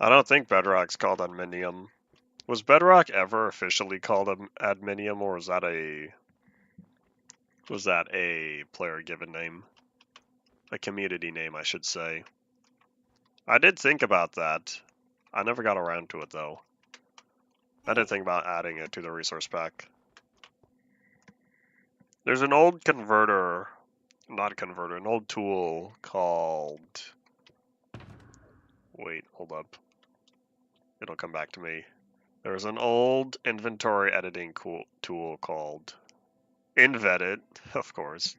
I don't think Bedrock's called Adminium. Was Bedrock ever officially called Adminium, or was that a player-given name? A community name, I should say. I did think about that. I never got around to it, though. I did think about adding it to the resource pack. There's an old converter, not a converter, an old tool called... Wait, hold up. It'll come back to me. There's an old inventory editing tool called InvEdit, of course,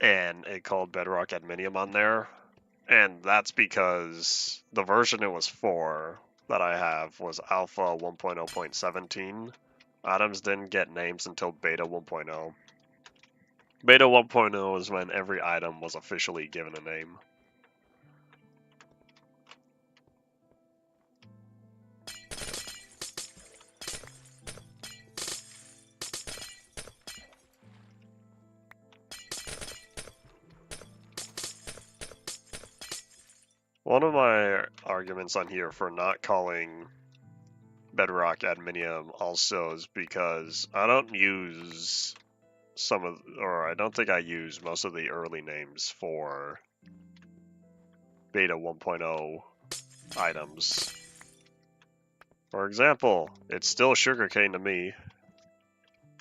and it called Bedrock Adminium on there. And that's because the version it was for that I have was Alpha 1.0.17. Items didn't get names until Beta 1.0. Beta 1.0 is when every item was officially given a name. One of my arguments on here for not calling Bedrock Adminium also is because I don't use I don't think I use most of the early names for Beta 1.0 items. For example, it's still sugarcane to me.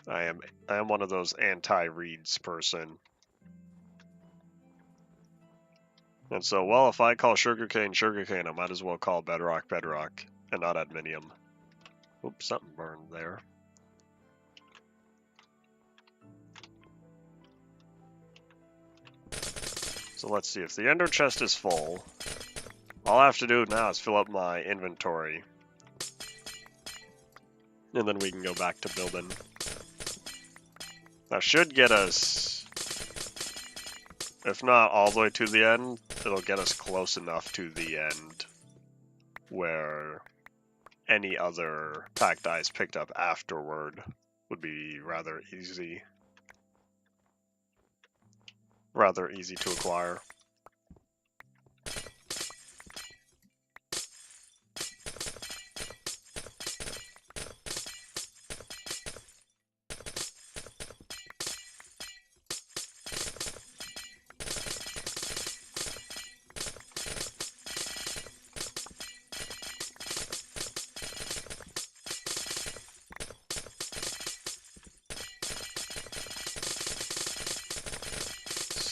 I am one of those anti-reads person. And so, well, if I call sugarcane sugarcane, I might as well call Bedrock Bedrock and not Adminium. Oops, something burned there. So let's see, if the ender chest is full, all I have to do now is fill up my inventory. And then we can go back to building. That should get us, if not all the way to the end, it'll get us close enough to the end where any other pack dice picked up afterward would be rather easy to acquire.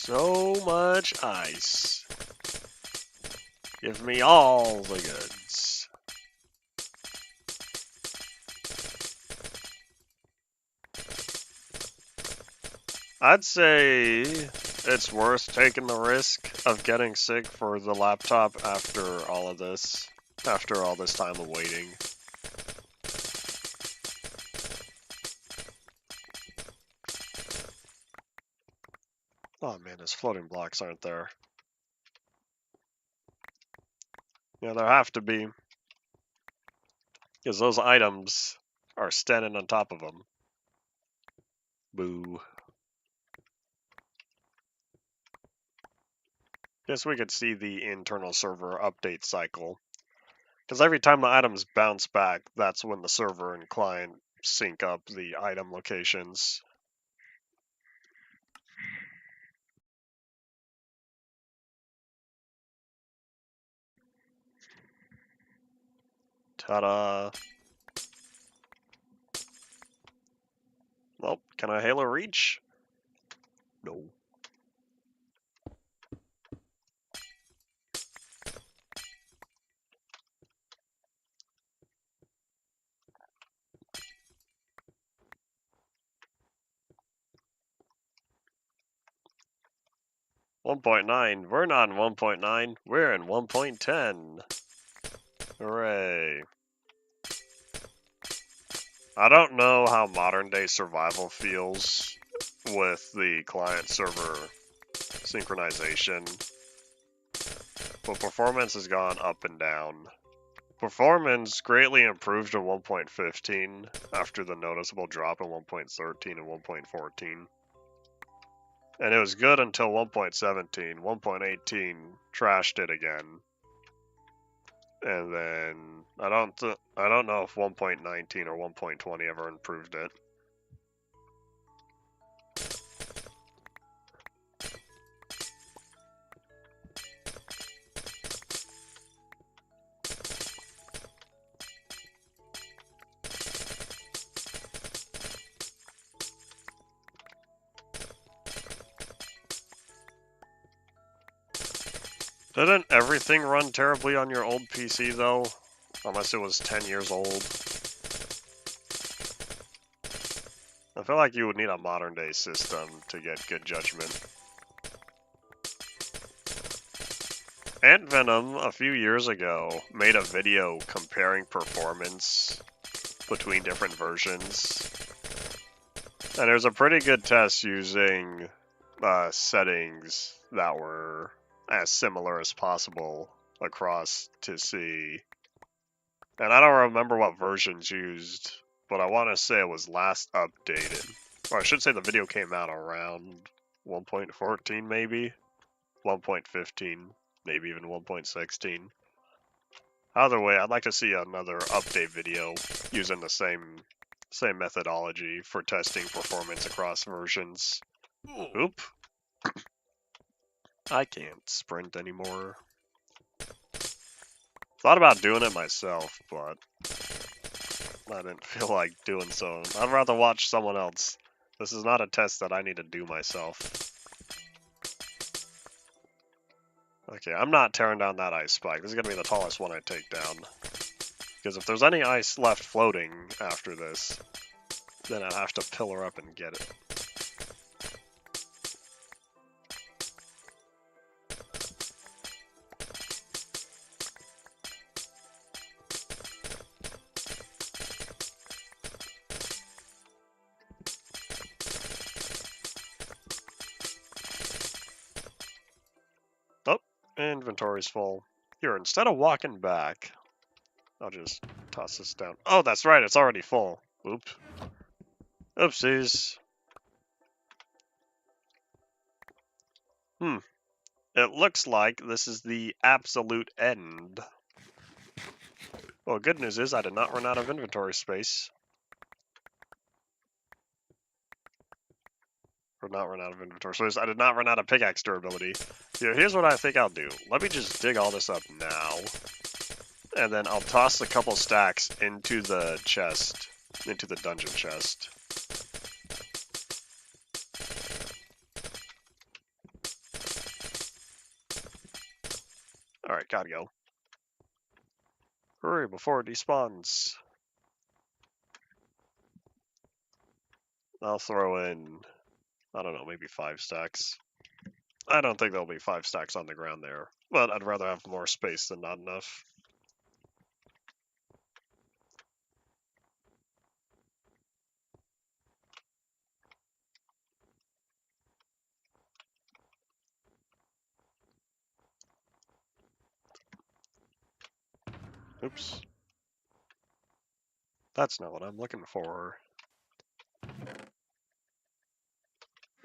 So much ice. Give me all the goods. I'd say it's worth taking the risk of getting sick for the laptop after all this time of waiting. Oh man, those floating blocks aren't there. Yeah, there have to be. Because those items are standing on top of them. Boo. Guess we could see the internal server update cycle. Because every time the items bounce back, that's when the server and client sync up the item locations. Ta-da! Well, can I Halo reach? No. .9. We're not in 1.9. We're in 1.10. Hooray. I don't know how modern day survival feels with the client server synchronization, but performance has gone up and down. Performance greatly improved in 1.15 after the noticeable drop in 1.13 and 1.14. And it was good until 1.17. 1.18 trashed it again. And then I don't know if 1.19 or 1.20 ever improved it. Didn't everything run terribly on your old PC though? Unless it was 10 years old. I feel like you would need a modern day system to get good judgment. Ant Venom, a few years ago, made a video comparing performance between different versions. And there was a pretty good test using settings that were as similar as possible across to see. And I don't remember what versions used, but I want to say it was last updated. Or I should say the video came out around 1.14 maybe? 1.15, maybe even 1.16. Either way, I'd like to see another update video using the same methodology for testing performance across versions. Oop. I can't sprint anymore. Thought about doing it myself, but I didn't feel like doing so. I'd rather watch someone else. This is not a test that I need to do myself. Okay, I'm not tearing down that ice spike. This is gonna be the tallest one I take down. Because if there's any ice left floating after this, then I'd have to pillar up and get it. Oh, inventory's full. Here, instead of walking back, I'll just toss this down. Oh, that's right, it's already full. Oops. Oopsies. It looks like this is the absolute end. Well, good news is I did not run out of inventory space. Or not run out of inventory space. I did not run out of pickaxe durability. Here's what I think I'll do. Let me just dig all this up now. And then I'll toss a couple stacks into the chest. Into the dungeon chest. Alright, gotta go. Hurry before it despawns. I'll throw in, I don't know, maybe 5 stacks. I don't think there'll be 5 stacks on the ground there, but I'd rather have more space than not enough. Oops. That's not what I'm looking for.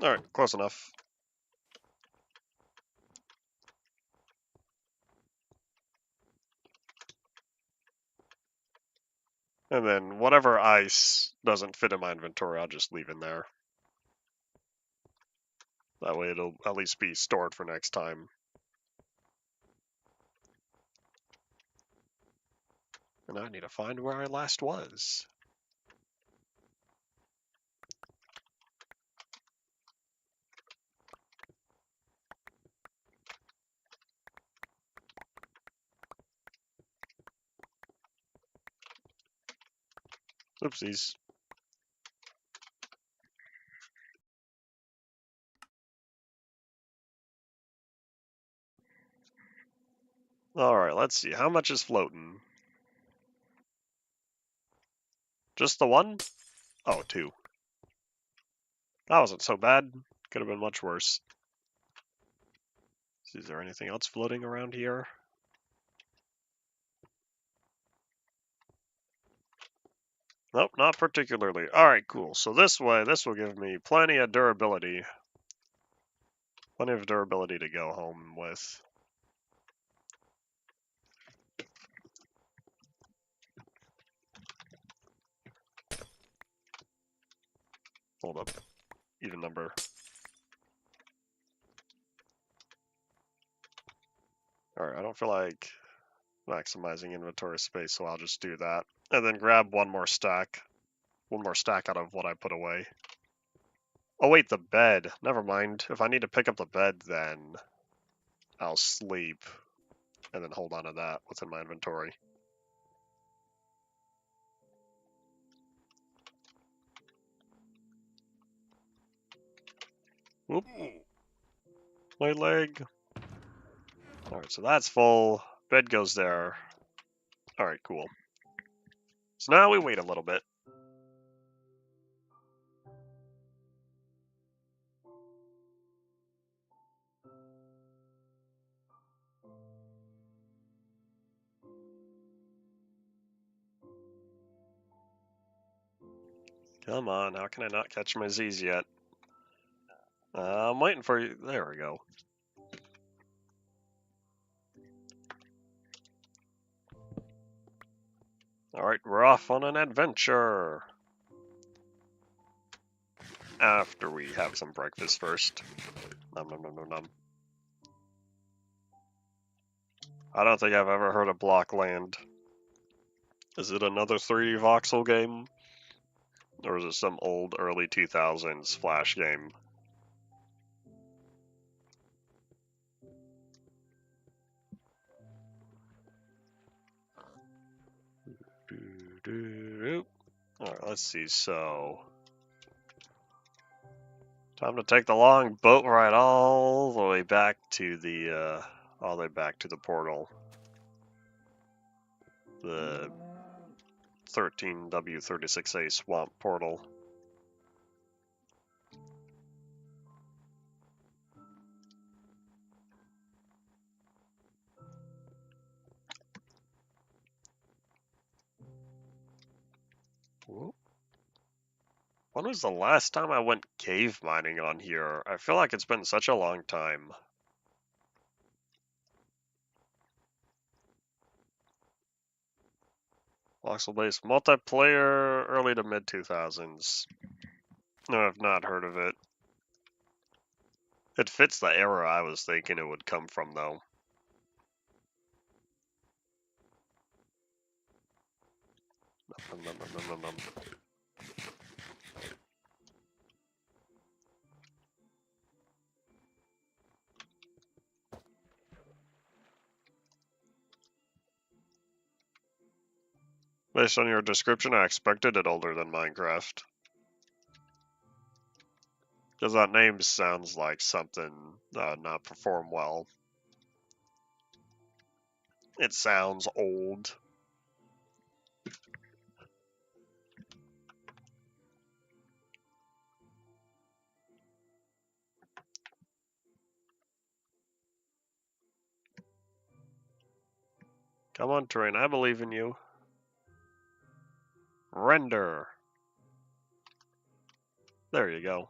Alright, close enough. And then whatever ice doesn't fit in my inventory, I'll just leave in there. That way it'll at least be stored for next time. And I need to find where I last was. Oopsies. Alright, let's see. How much is floating? Just the one? Oh, two. That wasn't so bad. Could have been much worse. Is there anything else floating around here? Nope, not particularly. Alright, cool. So this way, this will give me plenty of durability. Plenty of durability to go home with. Hold up. Even number. Alright, I don't feel like maximizing inventory space, so I'll just do that. And then grab one more stack. One more stack out of what I put away. Oh wait, the bed. Never mind. If I need to pick up the bed, then I'll sleep. And then hold on to that within my inventory. Whoop. My leg. Alright, so that's full. Bed goes there. Alright, cool. So now we wait a little bit. Come on, how can I not catch my Z's yet? I'm waiting for you. There we go. Alright, we're off on an adventure. After we have some breakfast first. Nom nom nom nom nom. I don't think I've ever heard of Blockland. Is it another 3D voxel game? Or is it some old early 2000s Flash game? Alright, let's see, so... Time to take the long boat ride all the way back to the, portal. The 13W36A swamp portal. Whoop. When was the last time I went cave mining on here? I feel like it's been such a long time. Voxel-based multiplayer, early to mid 2000s. No, I've not heard of it. It fits the era I was thinking it would come from, though. Based on your description, I expected it older than Minecraft. Because that name sounds like something not perform well. It sounds old. Come on, Terrain, I believe in you. Render. There you go.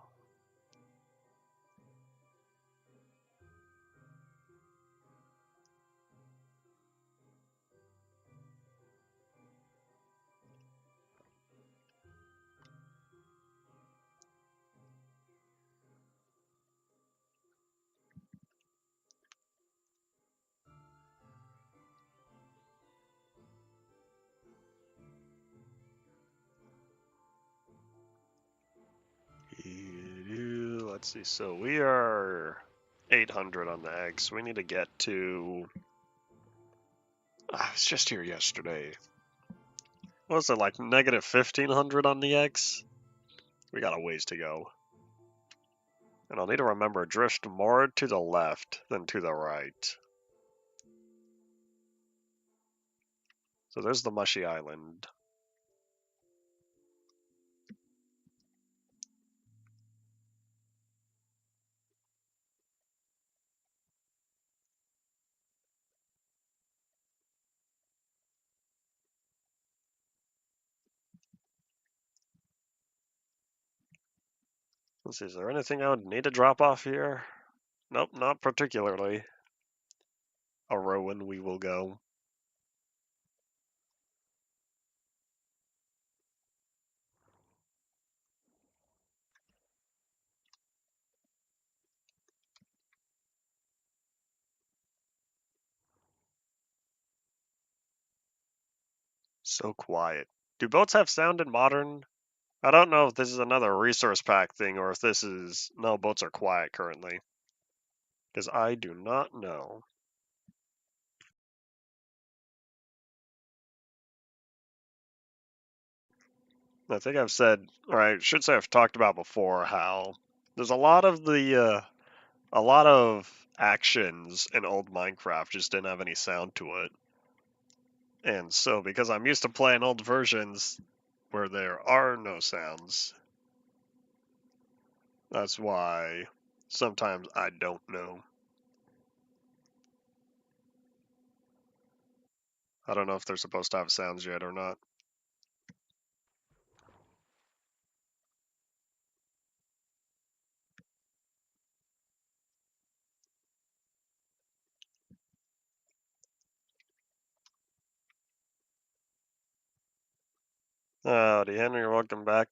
Let's see, so we are 800 on the X. We need to get to... I was just here yesterday. What was it, like negative 1500 on the X? We got a ways to go. And I'll need to remember, drift more to the left than to the right. So there's the Mushy Island. Let's see, is there anything I would need to drop off here? Nope, not particularly. A Rowan we will go. So quiet. Do boats have sound in modern? I don't know if this is another resource pack thing or if this is... No, boats are quiet currently. Because I do not know. I think I've said, or I should say I've talked about before, how there's a lot of a lot of actions in old Minecraft just didn't have any sound to it. And so, because I'm used to playing old versions where there are no sounds, that's why sometimes I don't know. I don't know if they're supposed to have sounds yet or not. Howdy, Henry, welcome back.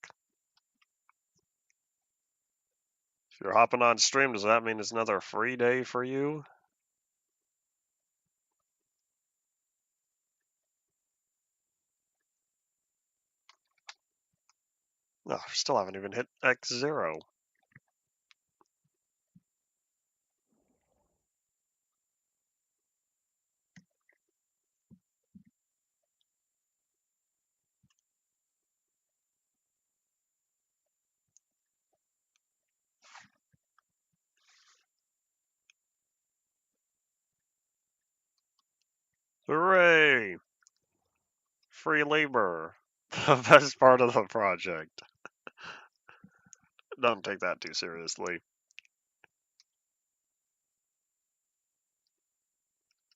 If you're hopping on stream, does that mean it's another free day for you? No, still haven't even hit X0. Hooray! Free labor. The best part of the project. Don't take that too seriously.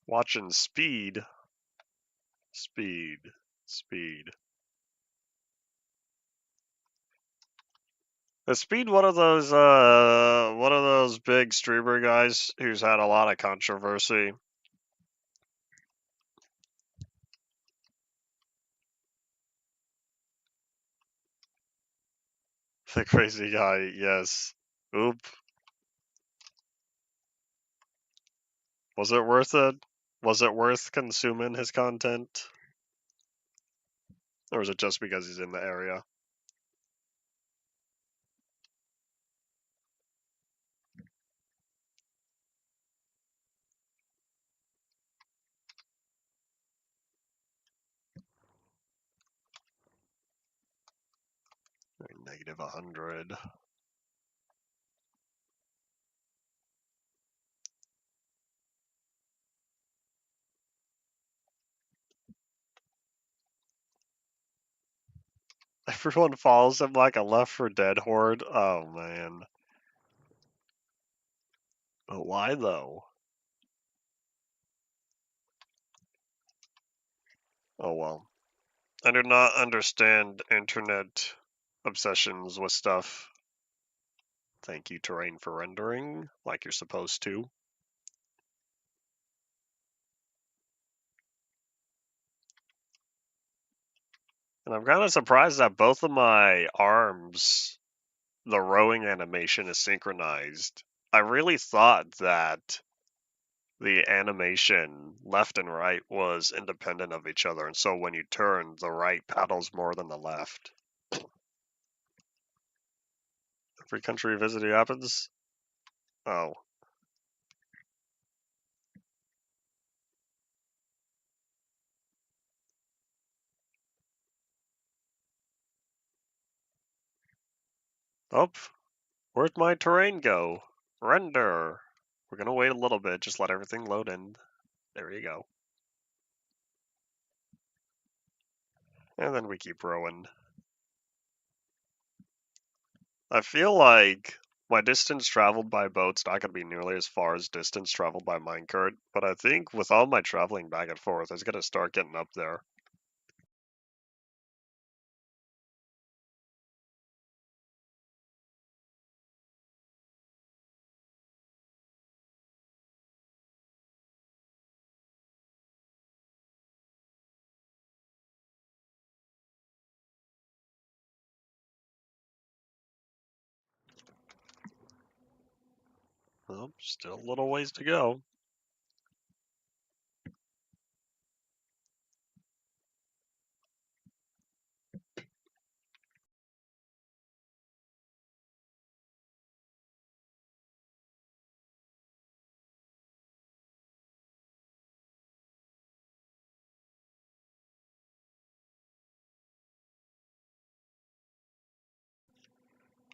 Watching speed. Speed. Speed. Is Speed one of those big streamer guys who's had a lot of controversy? The crazy guy, yes. Oop. Was it worth it? Was it worth consuming his content? Or is it just because he's in the area? Negative 100. Everyone follows him like a Left 4 Dead horde. Oh man. But why though? Oh well. I do not understand internet obsessions with stuff. Thank you, Terrain, for rendering like you're supposed to. And I'm kind of surprised that both of my arms, the rowing animation is synchronized. I really thought that the animation left and right was independent of each other, and so when you turn, the right paddles more than the left. Every country you visit happens. Oh. Oh, where'd my terrain go? Render. We're gonna wait a little bit, just let everything load in. There you go. And then we keep rowing. I feel like my distance traveled by boat's not gonna be nearly as far as distance traveled by minecart, but I think with all my traveling back and forth, it's gonna start getting up there. Well, still a little ways to go.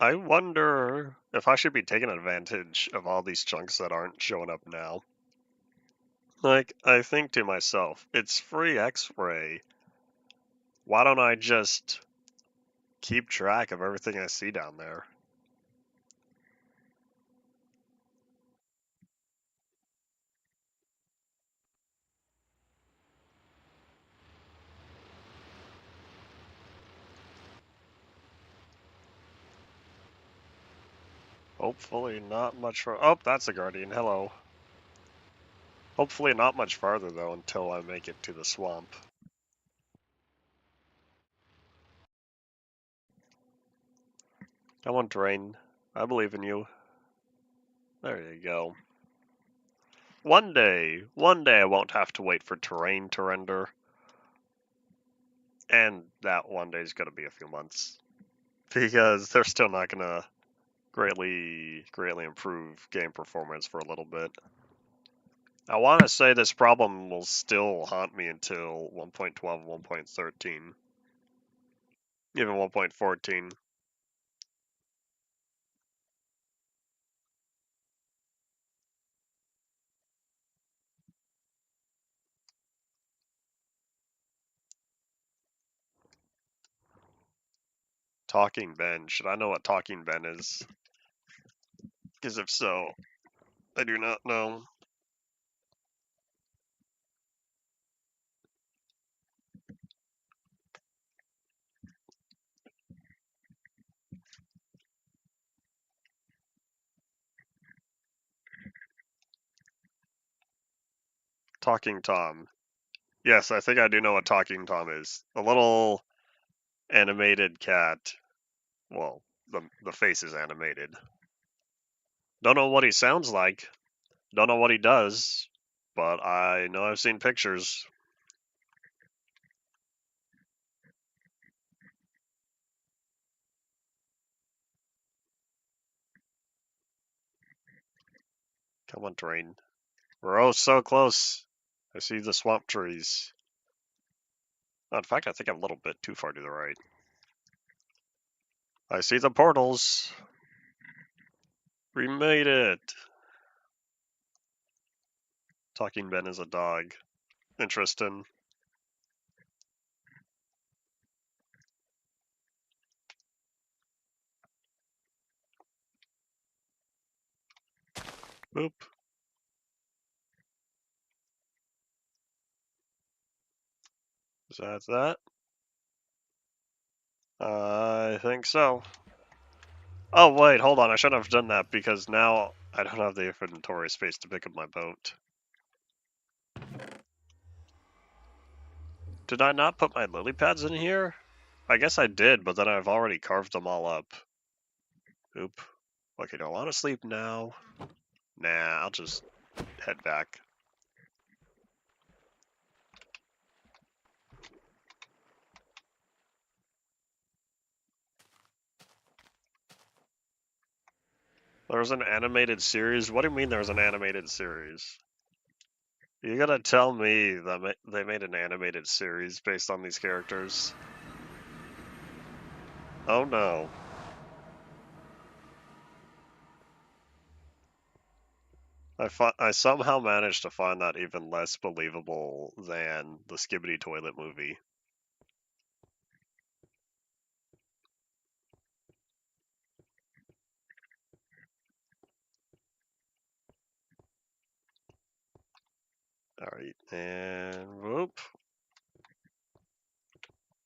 I wonder if I should be taking advantage of all these chunks that aren't showing up now. Like, I think to myself, it's free X-ray. Why don't I just keep track of everything I see down there? Hopefully not much far. Oh, that's a guardian. Hello. Hopefully not much farther, though, until I make it to the swamp. Come on, terrain. I believe in you. There you go. One day I won't have to wait for terrain to render. And that one day is going to be a few months. Because they're still not going to greatly improve game performance for a little bit. I want to say this problem will still haunt me until 1.12, 1.13, even 1.14. Talking Ben. Should I know what Talking Ben is? Because if so, I do not know. Talking Tom. Yes, I think I do know what Talking Tom is. A little animated cat. Well, the face is animated. Don't know what he sounds like. Don't know what he does. But I know I've seen pictures. Come on, terrain. We're oh so close. I see the swamp trees. In fact, I think I'm a little bit too far to the right. I see the portals. We made it. Talking Ben is a dog. Interesting. Boop. Is that that? I think so. Oh, wait, hold on. I shouldn't have done that because now I don't have the inventory space to pick up my boat. Did I not put my lily pads in here? I guess I did, but then I've already carved them all up. Oop. Okay, do I want to sleep now? Nah, I'll just head back. There's an animated series? What do you mean there's an animated series? You gotta tell me that they made an animated series based on these characters. Oh no. I somehow managed to find that even less believable than the Skibidi Toilet movie. Alright, and whoop.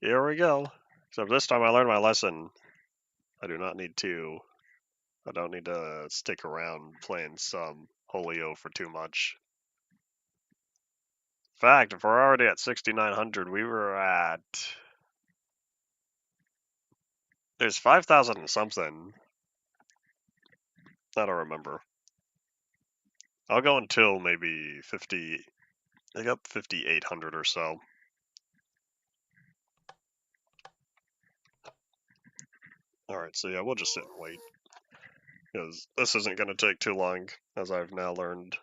Here we go. Except this time I learned my lesson. I don't need to stick around playing some Holio for too much. In fact, if we're already at 6,900, we were at... There's 5,000 and something. I don't remember. I'll go until maybe 50... I got 5,800 or so. Alright, so yeah, we'll just sit and wait. Because this isn't going to take too long, as I've now learned.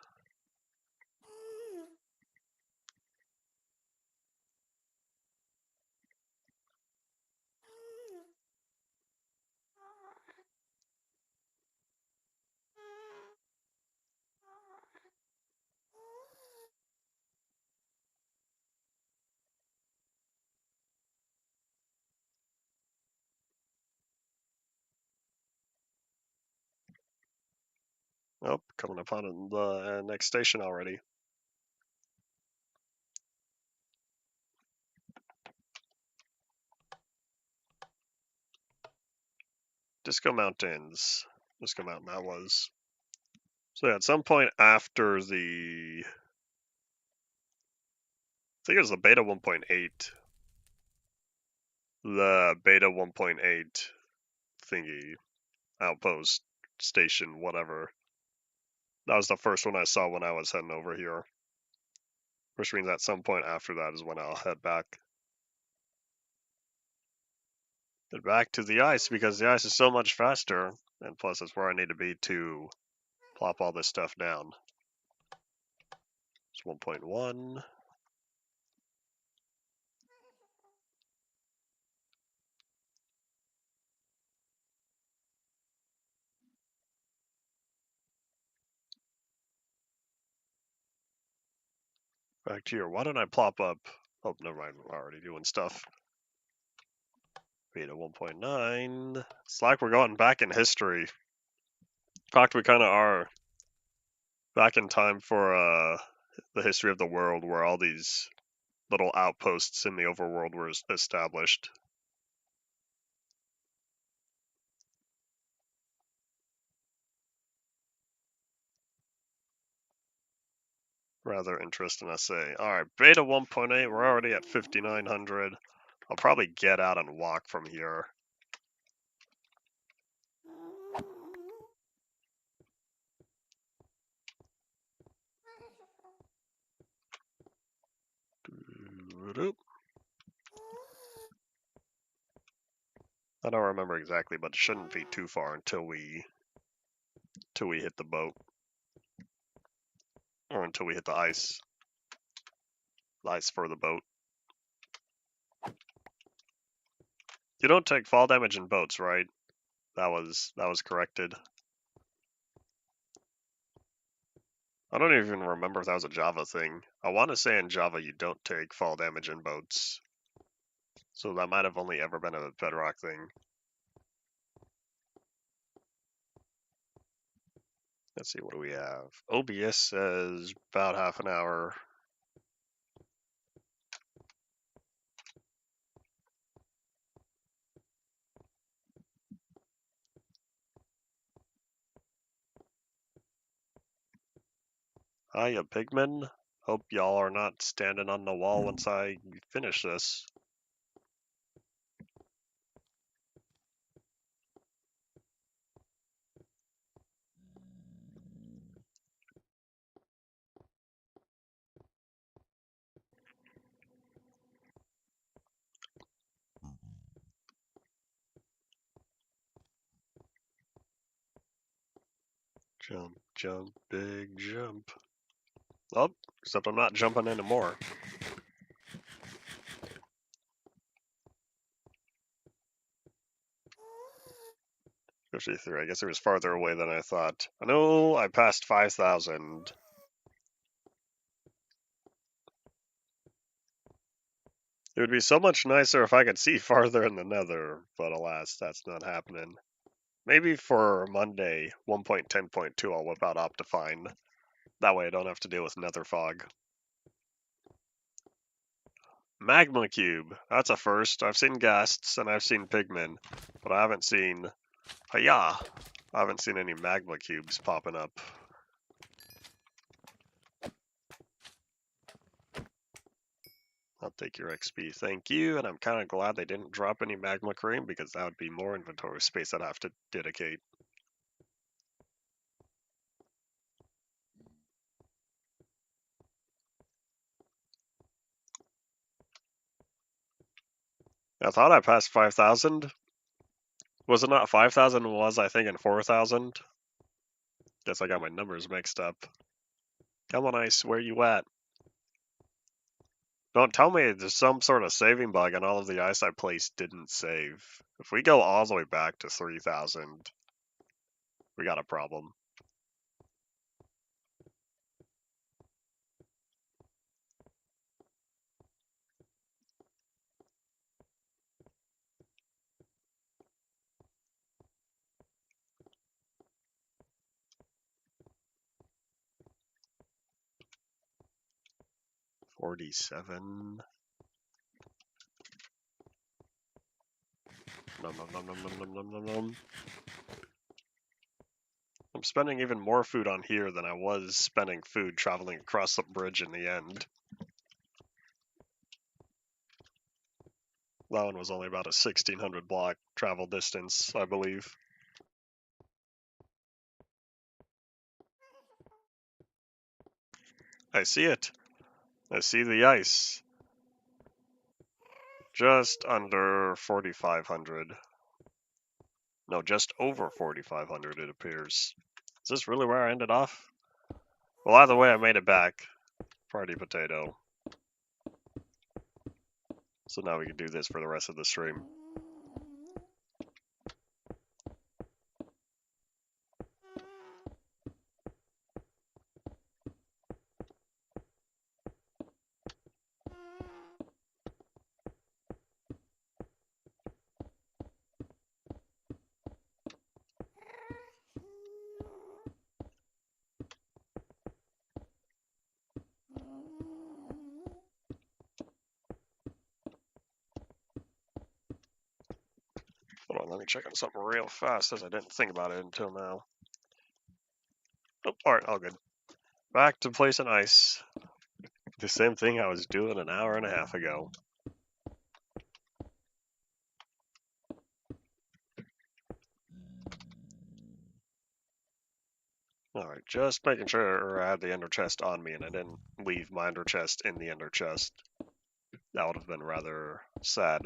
Oh, coming upon the next station already. Disco Mountains. Disco Mountain, that was. So yeah, at some point after the... I think it was the beta 1.8. The beta 1.8 thingy. Outpost, station, whatever. That was the first one I saw when I was heading over here. Which means at some point after that is when I'll head back. Head back to the ice because the ice is so much faster. And plus it's where I need to be to plop all this stuff down. It's 1.1. Back to here. Why don't I plop up? Oh, never mind. We're already doing stuff. Beta 1.9. It's like we're going back in history. In fact, we kind of are back in time for the history of the world, where all these little outposts in the overworld were established. Rather interesting, I say. Alright, beta 1.8, we're already at 5,900. I'll probably get out and walk from here. I don't remember exactly, but it shouldn't be too far until we hit the boat. Or until we hit the ice. The ice for the boat. You don't take fall damage in boats, right? That was corrected. I don't even remember if that was a Java thing. I want to say in Java you don't take fall damage in boats. So that might have only ever been a Bedrock thing. Let's see, what do we have? OBS says about half an hour. Hiya, pigmen. Hope y'all are not standing on the wall once I finish this. Jump, jump, big jump. Oh, except I'm not jumping anymore. I guess it was farther away than I thought. I know I passed 5,000. It would be so much nicer if I could see farther in the nether, but alas, that's not happening. Maybe for Monday 1.10.2 I'll whip out Optifine. That way I don't have to deal with nether fog. Magma Cube. That's a first. I've seen ghasts and I've seen pigmen, but I haven't seen... Hiya! I haven't seen any magma cubes popping up. I'll take your XP, thank you, and I'm kind of glad they didn't drop any magma cream because that would be more inventory space I'd have to dedicate. I thought I passed 5,000. Was it not 5,000 was I think in 4,000? Guess I got my numbers mixed up. Come on, Ice, where you at? Don't tell me there's some sort of saving bug and all of the ice I placed didn't save. If we go all the way back to 3,000, we got a problem. $47. Nom nom nom nom nom nom nom nom nom. I'm spending even more food on here than I was spending food traveling across the bridge in the end. That one was only about a 1,600 block travel distance, I believe. I see it. I see the ice. Just under 4,500. No, just over 4,500 it appears. Is this really where I ended off? Well, either way, I made it back. Party potato. So now we can do this for the rest of the stream. Hold on, let me check on something real fast, as I didn't think about it until now. Oh, alright, all good. Back to placing ice. The same thing I was doing an hour and a half ago. Alright, just making sure I had the ender chest on me and I didn't leave my ender chest in the ender chest. That would have been rather sad.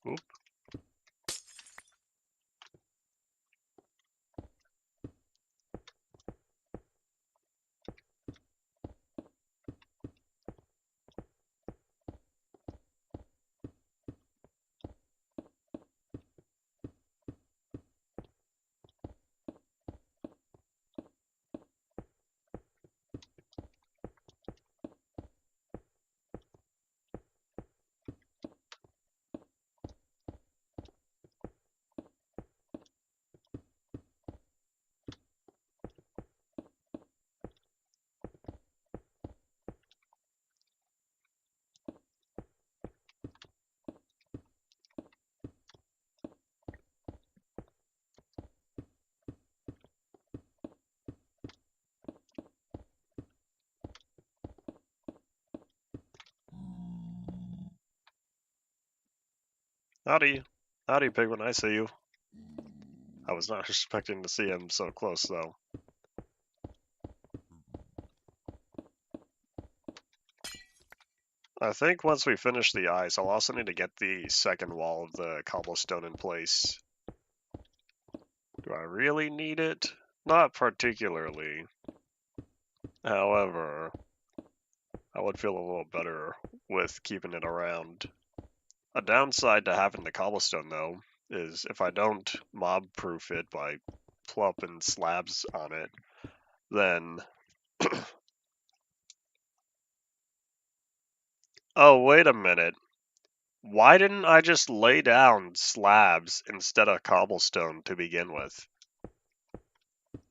Oop. Howdy. Howdy, Pigman, I see you. I was not expecting to see him so close, though. I think once we finish the ice, I'll also need to get the second wall of the cobblestone in place. Do I really need it? Not particularly. However, I would feel a little better with keeping it around. A downside to having the cobblestone, though, is if I don't mob-proof it by plopping slabs on it, then... Oh, wait a minute. Why didn't I just lay down slabs instead of cobblestone to begin with?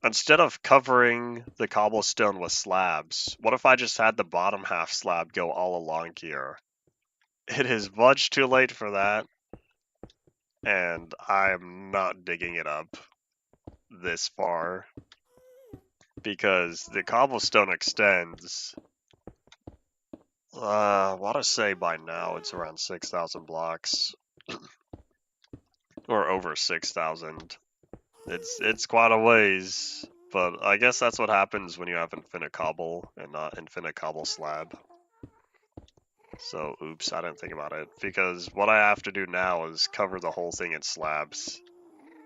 Instead of covering the cobblestone with slabs, what if I just had the bottom half slab go all along here? It is much too late for that, and I'm not digging it up this far, because the cobblestone extends. I want to say by now it's around 6,000 blocks, or over 6,000. It's quite a ways, but I guess that's what happens when you have infinite cobble and not infinite cobble slab. So, oops, I didn't think about it, because what I have to do now is cover the whole thing in slabs.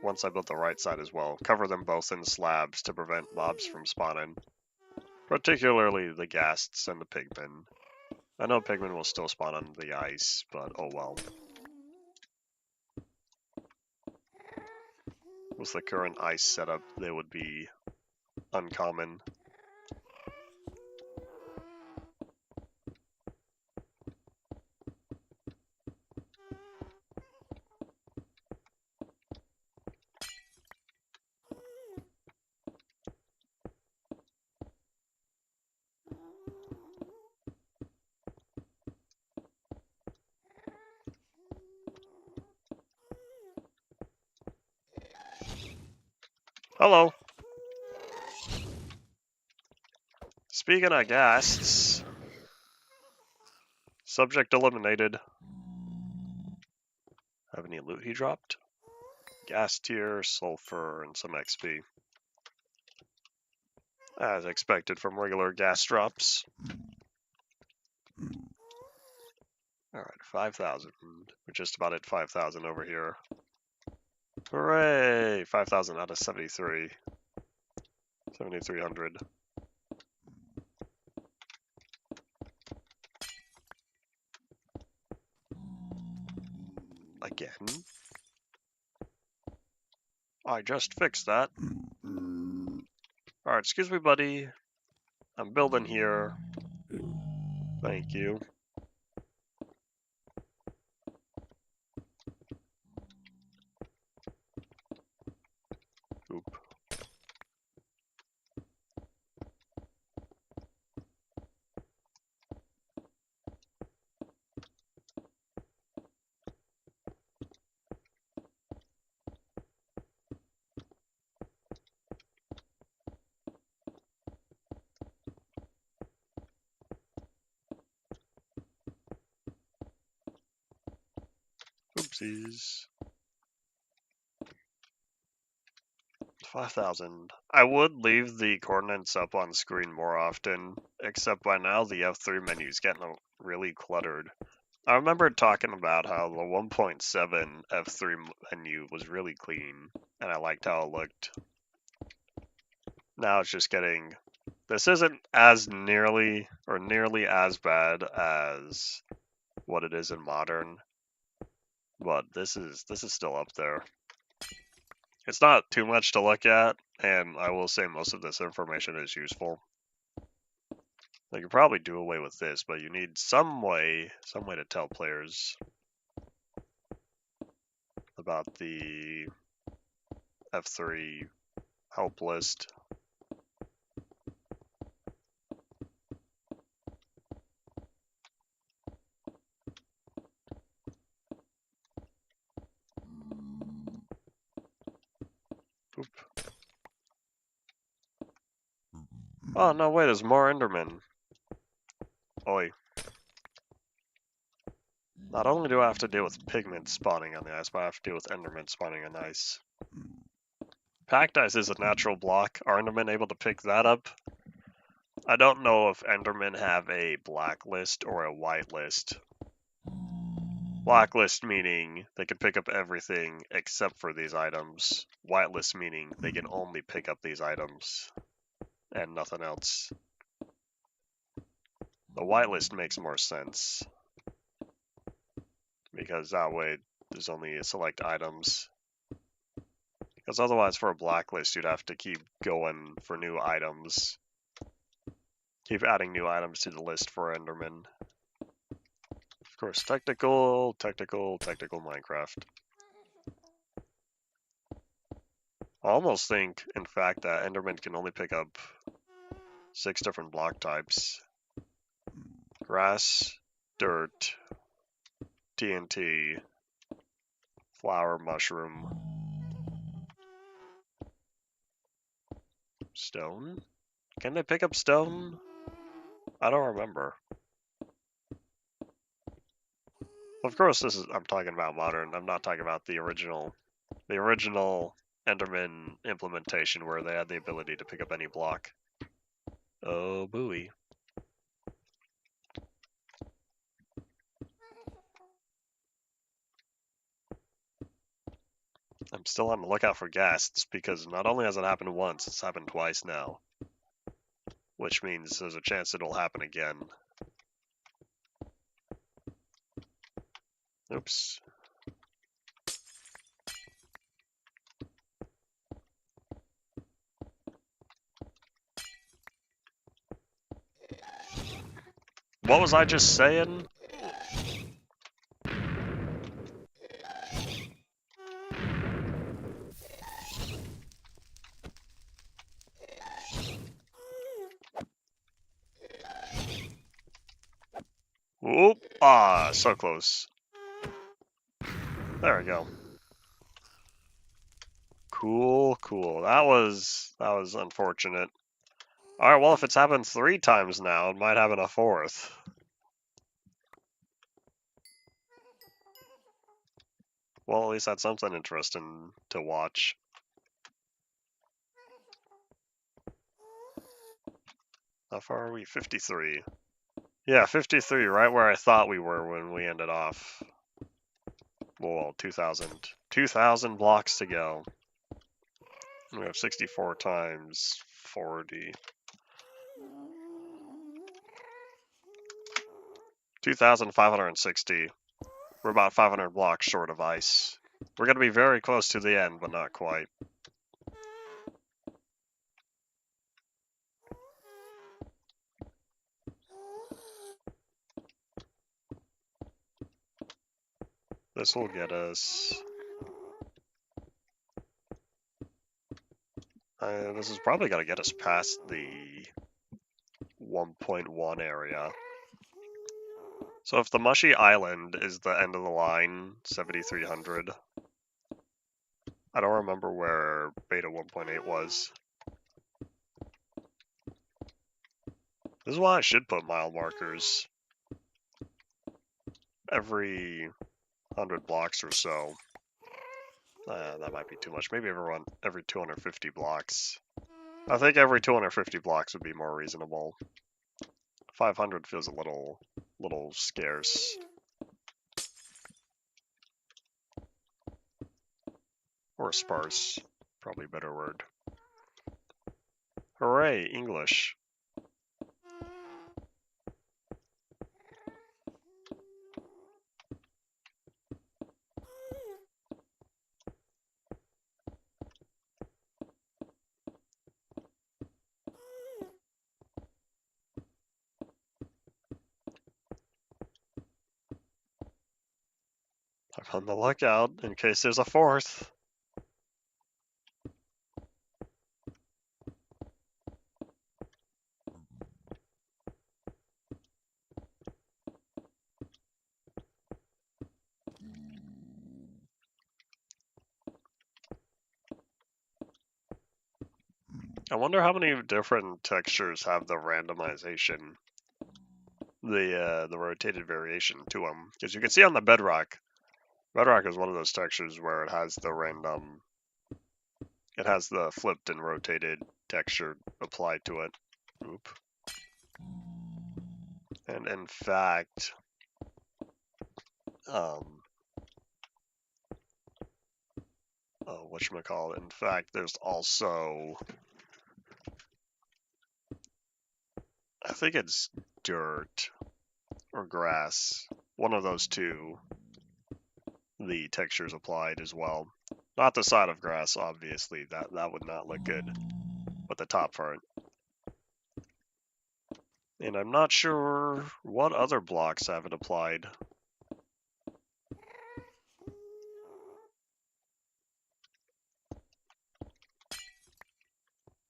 Once I built the right side as well, cover them both in slabs to prevent mobs from spawning. Particularly the ghasts and the pigmen. I know pigmen will still spawn on the ice, but oh well. With the current ice setup, they would be uncommon. Hello! Speaking of ghasts, subject eliminated. Have any loot he dropped? Gas tier, sulfur, and some XP. As expected from regular gas drops. Alright, 5,000. We're just about at 5,000 over here. Hooray! 5,000 out of 73. 7,300. Again? I just fixed that. Alright, excuse me, buddy. I'm building here. Thank you. Oop. Oopsies. 5,000. I would leave the coordinates up on screen more often, except by now the F3 menu is getting really cluttered. I remember talking about how the 1.7 F3 menu was really clean, and I liked how it looked. Now it's just getting... This isn't as nearly as bad as what it is in modern, but this is still up there. It's not too much to look at, and I will say most of this information is useful. You could probably do away with this, but you need some way to tell players about the F3 help list. Oop. Oh, no, wait, there's more Endermen. Oi. Not only do I have to deal with pigment spawning on the ice, but I have to deal with endermen spawning on ice. Packed ice is a natural block. Are endermen able to pick that up? I don't know if endermen have a blacklist or a whitelist. Blacklist meaning they can pick up everything except for these items. Whitelist meaning they can only pick up these items and nothing else. The whitelist makes more sense because that way there's only select items. Because otherwise for a blacklist you'd have to keep going for new items. Keep adding new items to the list for endermen. Of course, technical Minecraft. I almost think, in fact, that endermen can only pick up 6 different block types. Grass, dirt, TNT, flower, mushroom, stone? Can they pick up stone? I don't remember. Of course, I'm talking about modern. I'm not talking about the original Enderman implementation where they had the ability to pick up any block. Oh, booey. I'm still on the lookout for ghasts because not only has it happened once, it's happened twice now. Which means there's a chance it'll happen again. Oops. What was I just saying? Oop! Ah, so close. There we go. Cool, cool. That was unfortunate. Alright, well, if it's happened 3 times now, it might happen a 4th. Well, at least that's something interesting to watch. How far are we? 53. Yeah, 53, right where I thought we were when we ended off. Well, 2,000 blocks to go. We have 64 times 40. 2,560. We're about 500 blocks short of ice. We're going to be very close to the end, but not quite. This will get us... this is probably going to get us past the 1.1 area. So if the Mushy Island is the end of the line, 7,300. I don't remember where Beta 1.8 was. This is why I should put mile markers every 100 blocks or so. That might be too much. Maybe every 250 blocks. I think every 250 blocks would be more reasonable. 500 feels a little scarce. Or sparse. Probably a better word. Hooray, English. I'm on the lookout in case there's a 4th. I wonder how many different textures have the randomization. the rotated variation to them, because you can see on the bedrock. Bedrock is one of those textures where it has the random, it has the flipped and rotated texture applied to it. Oop. And in fact, whatchamacallit, in fact, there's also, I think it's dirt or grass, one of those two, the textures applied as well. Not the side of grass, obviously, that would not look good, but the top part. And I'm not sure what other blocks have it applied.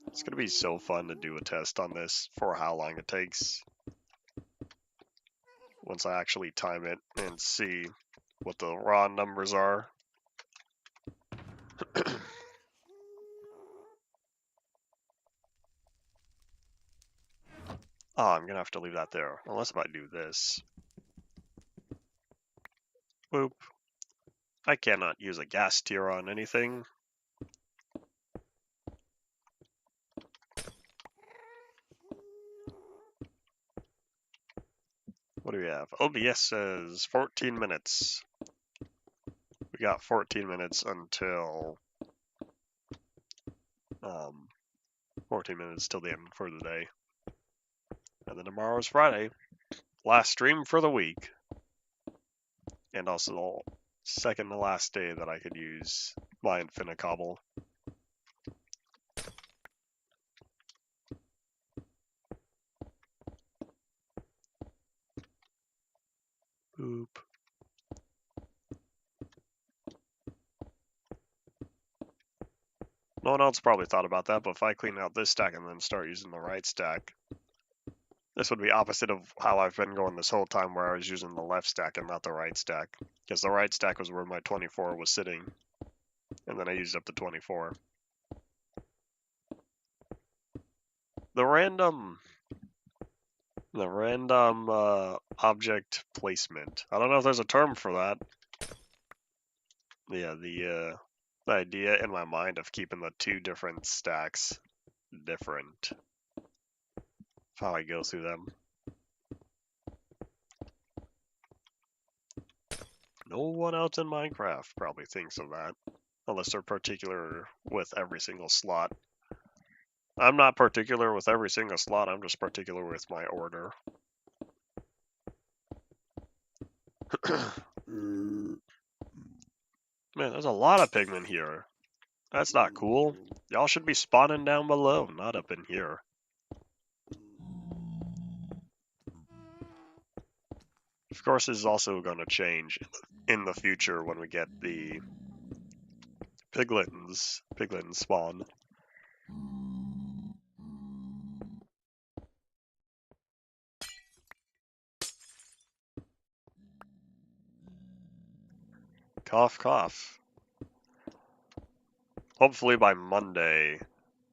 It's going to be so fun to do a test on this for how long it takes once I actually time it and see what the raw numbers are. Oh, I'm going to have to leave that there, unless if I do this. Boop. I cannot use a gas tier on anything. What do we have? OBS says 14 minutes. We got 14 minutes until 14 minutes till the end for the day. And then tomorrow's Friday. Last stream for the week. And also the second to last day that I could use my Infinite Cobble. Boop. No one else probably thought about that, but if I clean out this stack and then start using the right stack, this would be opposite of how I've been going this whole time, where I was using the left stack and not the right stack. Because the right stack was where my 24 was sitting, and then I used up the 24. The random object placement. I don't know if there's a term for that. Yeah, the idea in my mind of keeping the two different stacks different. How I go through them. No one else in Minecraft probably thinks of that, unless they're particular with every single slot. I'm not particular with every single slot, I'm just particular with my order. Man, there's a lot of pigmen here. That's not cool. Y'all should be spawning down below, not up in here. Of course, this is also going to change in the future when we get the piglins spawn. Cough, cough. Hopefully by Monday,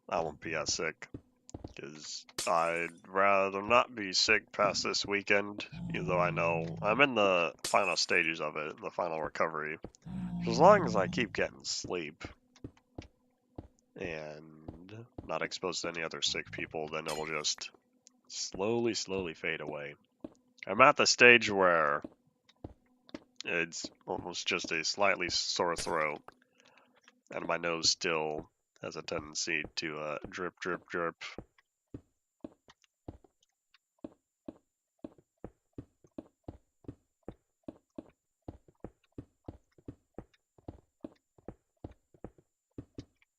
I won't be as sick. Because I'd rather not be sick past this weekend, even though I know I'm in the final stages of it, the final recovery. As long as I keep getting sleep and not exposed to any other sick people, then it'll just slowly fade away. I'm at the stage where it's almost just a slightly sore throat, and my nose still has a tendency to drip, drip, drip.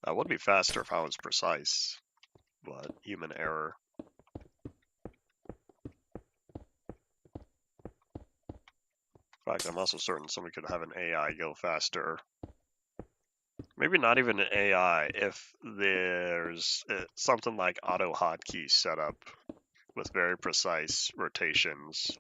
That would be faster if I was precise, but human error. In fact, I'm also certain somebody could have an AI go faster. Maybe not even an AI, if there's something like auto hotkeys set up with very precise rotations.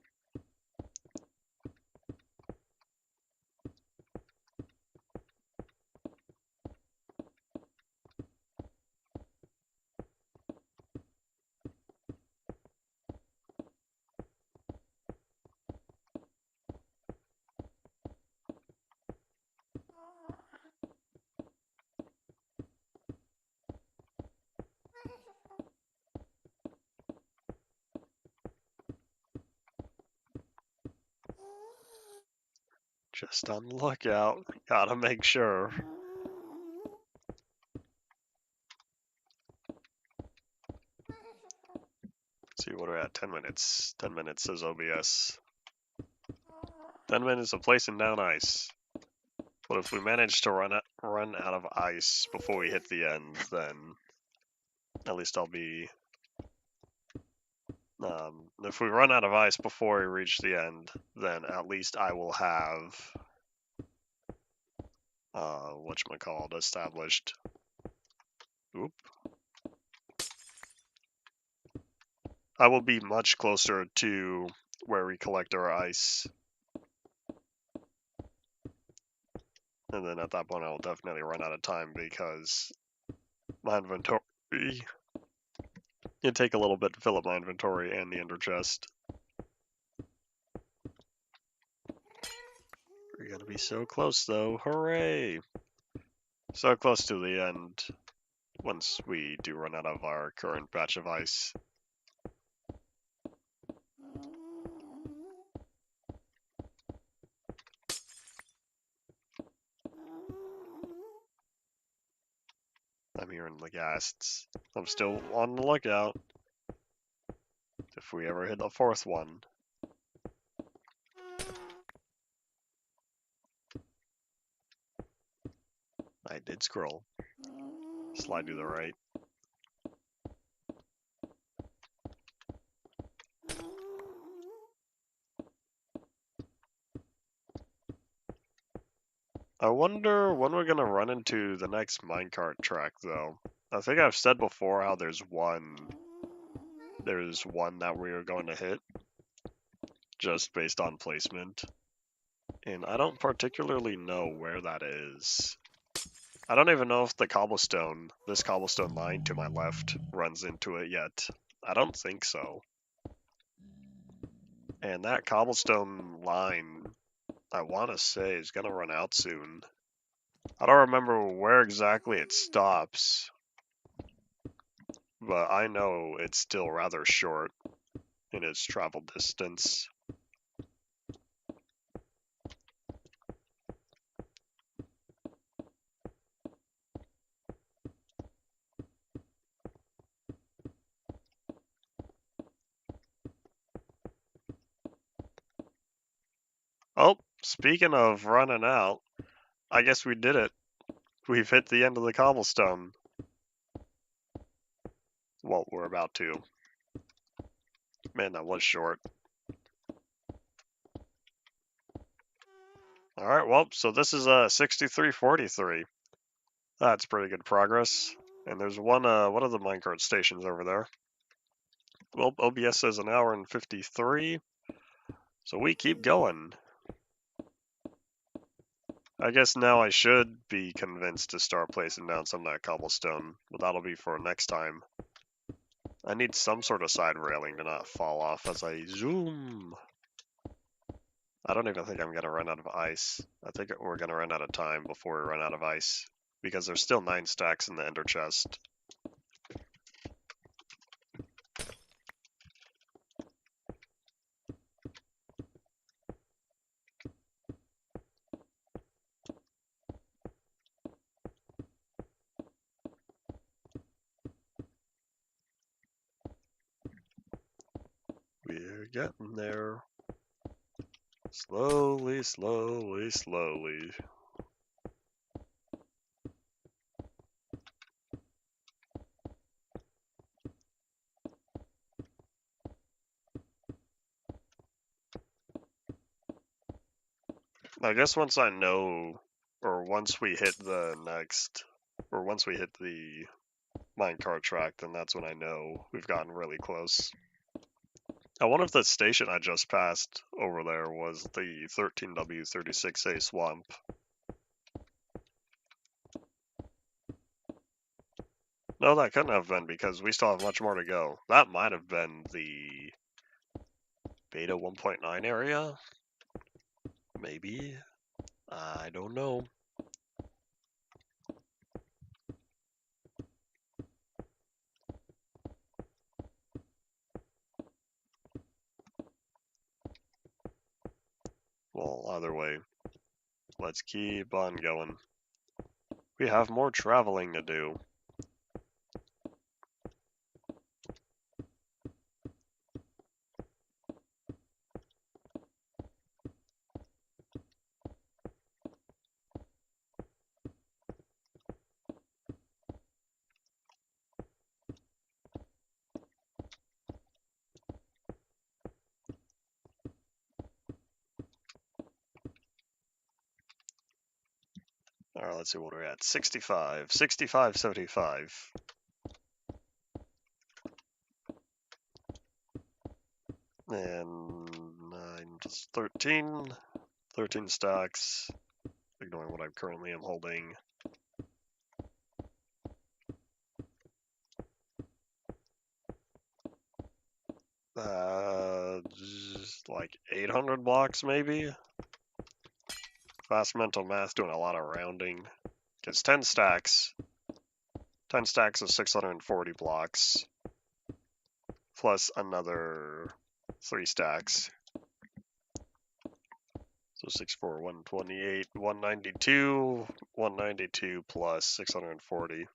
Just on the lookout. Gotta make sure. Let's see, what are we at? 10 minutes. 10 minutes says OBS. 10 minutes of placing down ice. But if we manage to run out of ice before we hit the end, then at least I'll be... if we run out of ice before we reach the end, then at least I will have... whatchamacallit, established. Oop. I will be much closer to where we collect our ice. And then at that point I will definitely run out of time because my inventory... It'd take a little bit to fill up my inventory and the ender chest. We're gonna be so close though, hooray! So close to the end once we do run out of our current batch of ice. I'm hearing the ghasts. I'm still on the lookout. If we ever hit the fourth one. I did scroll. Slide to the right. I wonder when we're gonna run into the next minecart track though. I think I've said before how there's one that we are going to hit just based on placement. And I don't particularly know where that is. I don't even know if this cobblestone line to my left runs into it yet. I don't think so. And that cobblestone line, I want to say, is going to run out soon. I don't remember where exactly it stops, but I know it's still rather short in its travel distance. Oh, speaking of running out, I guess we did it. We've hit the end of the cobblestone. Well, we're about to. Man, that was short. Alright, well, so this is 6343. That's pretty good progress. And there's one of the minecart stations over there. Well, OBS says an hour and 53. So we keep going. I guess now I should be convinced to start placing down some of that cobblestone, but that'll be for next time. I need some sort of side railing to not fall off as I zoom. I don't even think I'm going to run out of ice. I think we're going to run out of time before we run out of ice, because there's still 9 stacks in the ender chest. We're getting there. Slowly, slowly, slowly. I guess once I know, or once we hit the minecart track, then that's when I know we've gotten really close. I wonder if the station I just passed over there was the 13W36A swamp. No, that couldn't have been, because we still have much more to go. That might have been the beta 1.9 area? Maybe? I don't know. Well, either way, Let's keep on going. We have more traveling to do. Alright, let's see what we're at. 65. 65, 75. And 9 plus 13. 13 stacks. Ignoring what I currently am holding. Just like 800 blocks, maybe? Fast mental math, doing a lot of rounding. Because 10 stacks. 10 stacks is 640 blocks. Plus another 3 stacks. So 64, 128, 192, 192 plus 640.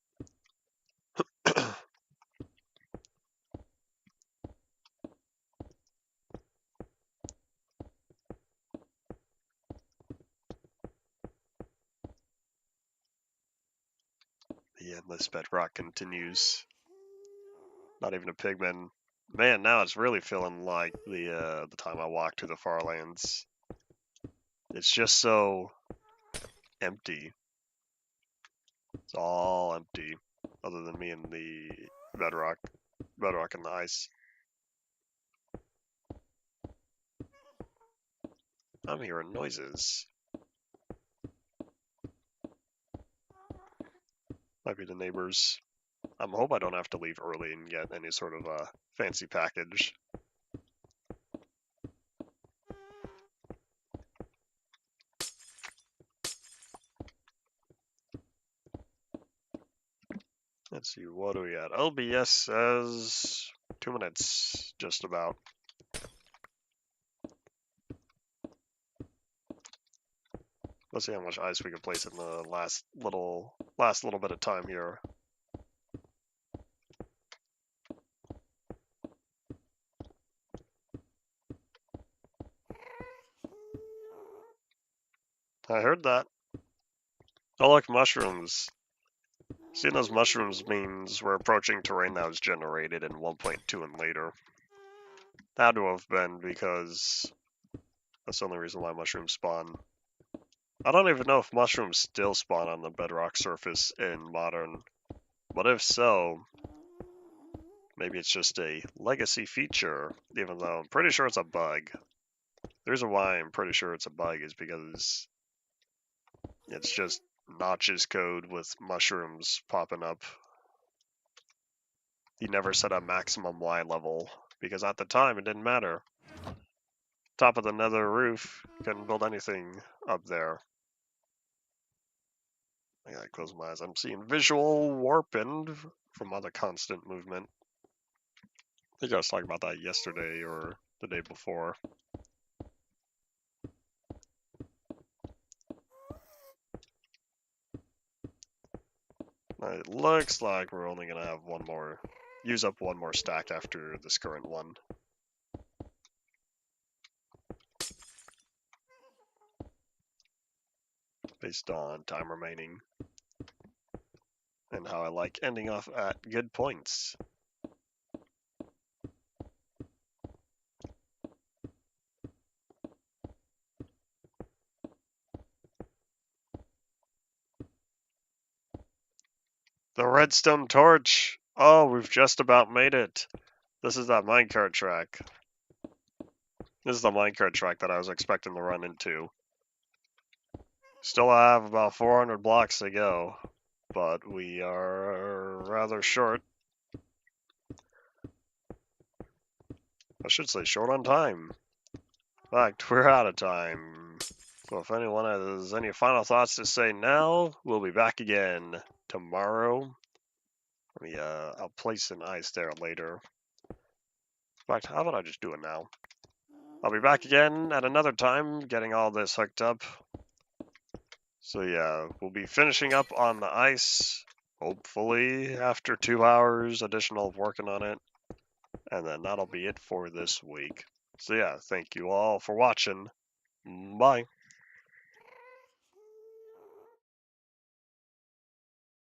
The endless bedrock continues. Not even a pigman. Man, now it's really feeling like the time I walked to the far lands. It's just so empty. It's all empty, other than me and the bedrock and the ice. I'm hearing noises. Might be the neighbors. I hope I don't have to leave early and get any sort of fancy package. Let's see, what are we at? LBS says 2 minutes, just about. Let's see how much ice we can place in the last little bit of time here. I heard that. Oh, look, mushrooms. Seeing those mushrooms means we're approaching terrain that was generated in 1.2 and later. Had to have been, because that's the only reason why mushrooms spawn. I don't even know if mushrooms still spawn on the bedrock surface in modern, but if so, maybe it's just a legacy feature, even though I'm pretty sure it's a bug. The reason why I'm pretty sure it's a bug is because it's just notches code with mushrooms popping up. You never set a maximum Y level, because at the time it didn't matter. Top of the nether roof, couldn't build anything up there. I gotta close my eyes. I'm seeing visual warping from other constant movement. I think I was talking about that yesterday or the day before. It looks like we're only gonna have use up one more stack after this current one. Based on time remaining. And how I like ending off at good points. The redstone torch! Oh, we've just about made it. This is that minecart track. This is the minecart track that I was expecting to run into. Still have about 400 blocks to go, but we are rather short. I should say short on time. In fact, we're out of time. So if anyone has any final thoughts to say now, we'll be back again tomorrow. I'll place an ice there later. In fact, how about I just do it now? I'll be back again at another time, getting all this hooked up. So yeah, we'll be finishing up on the ice, hopefully after 2 hours additional of working on it. And then that'll be it for this week. So yeah, thank you all for watching. Bye.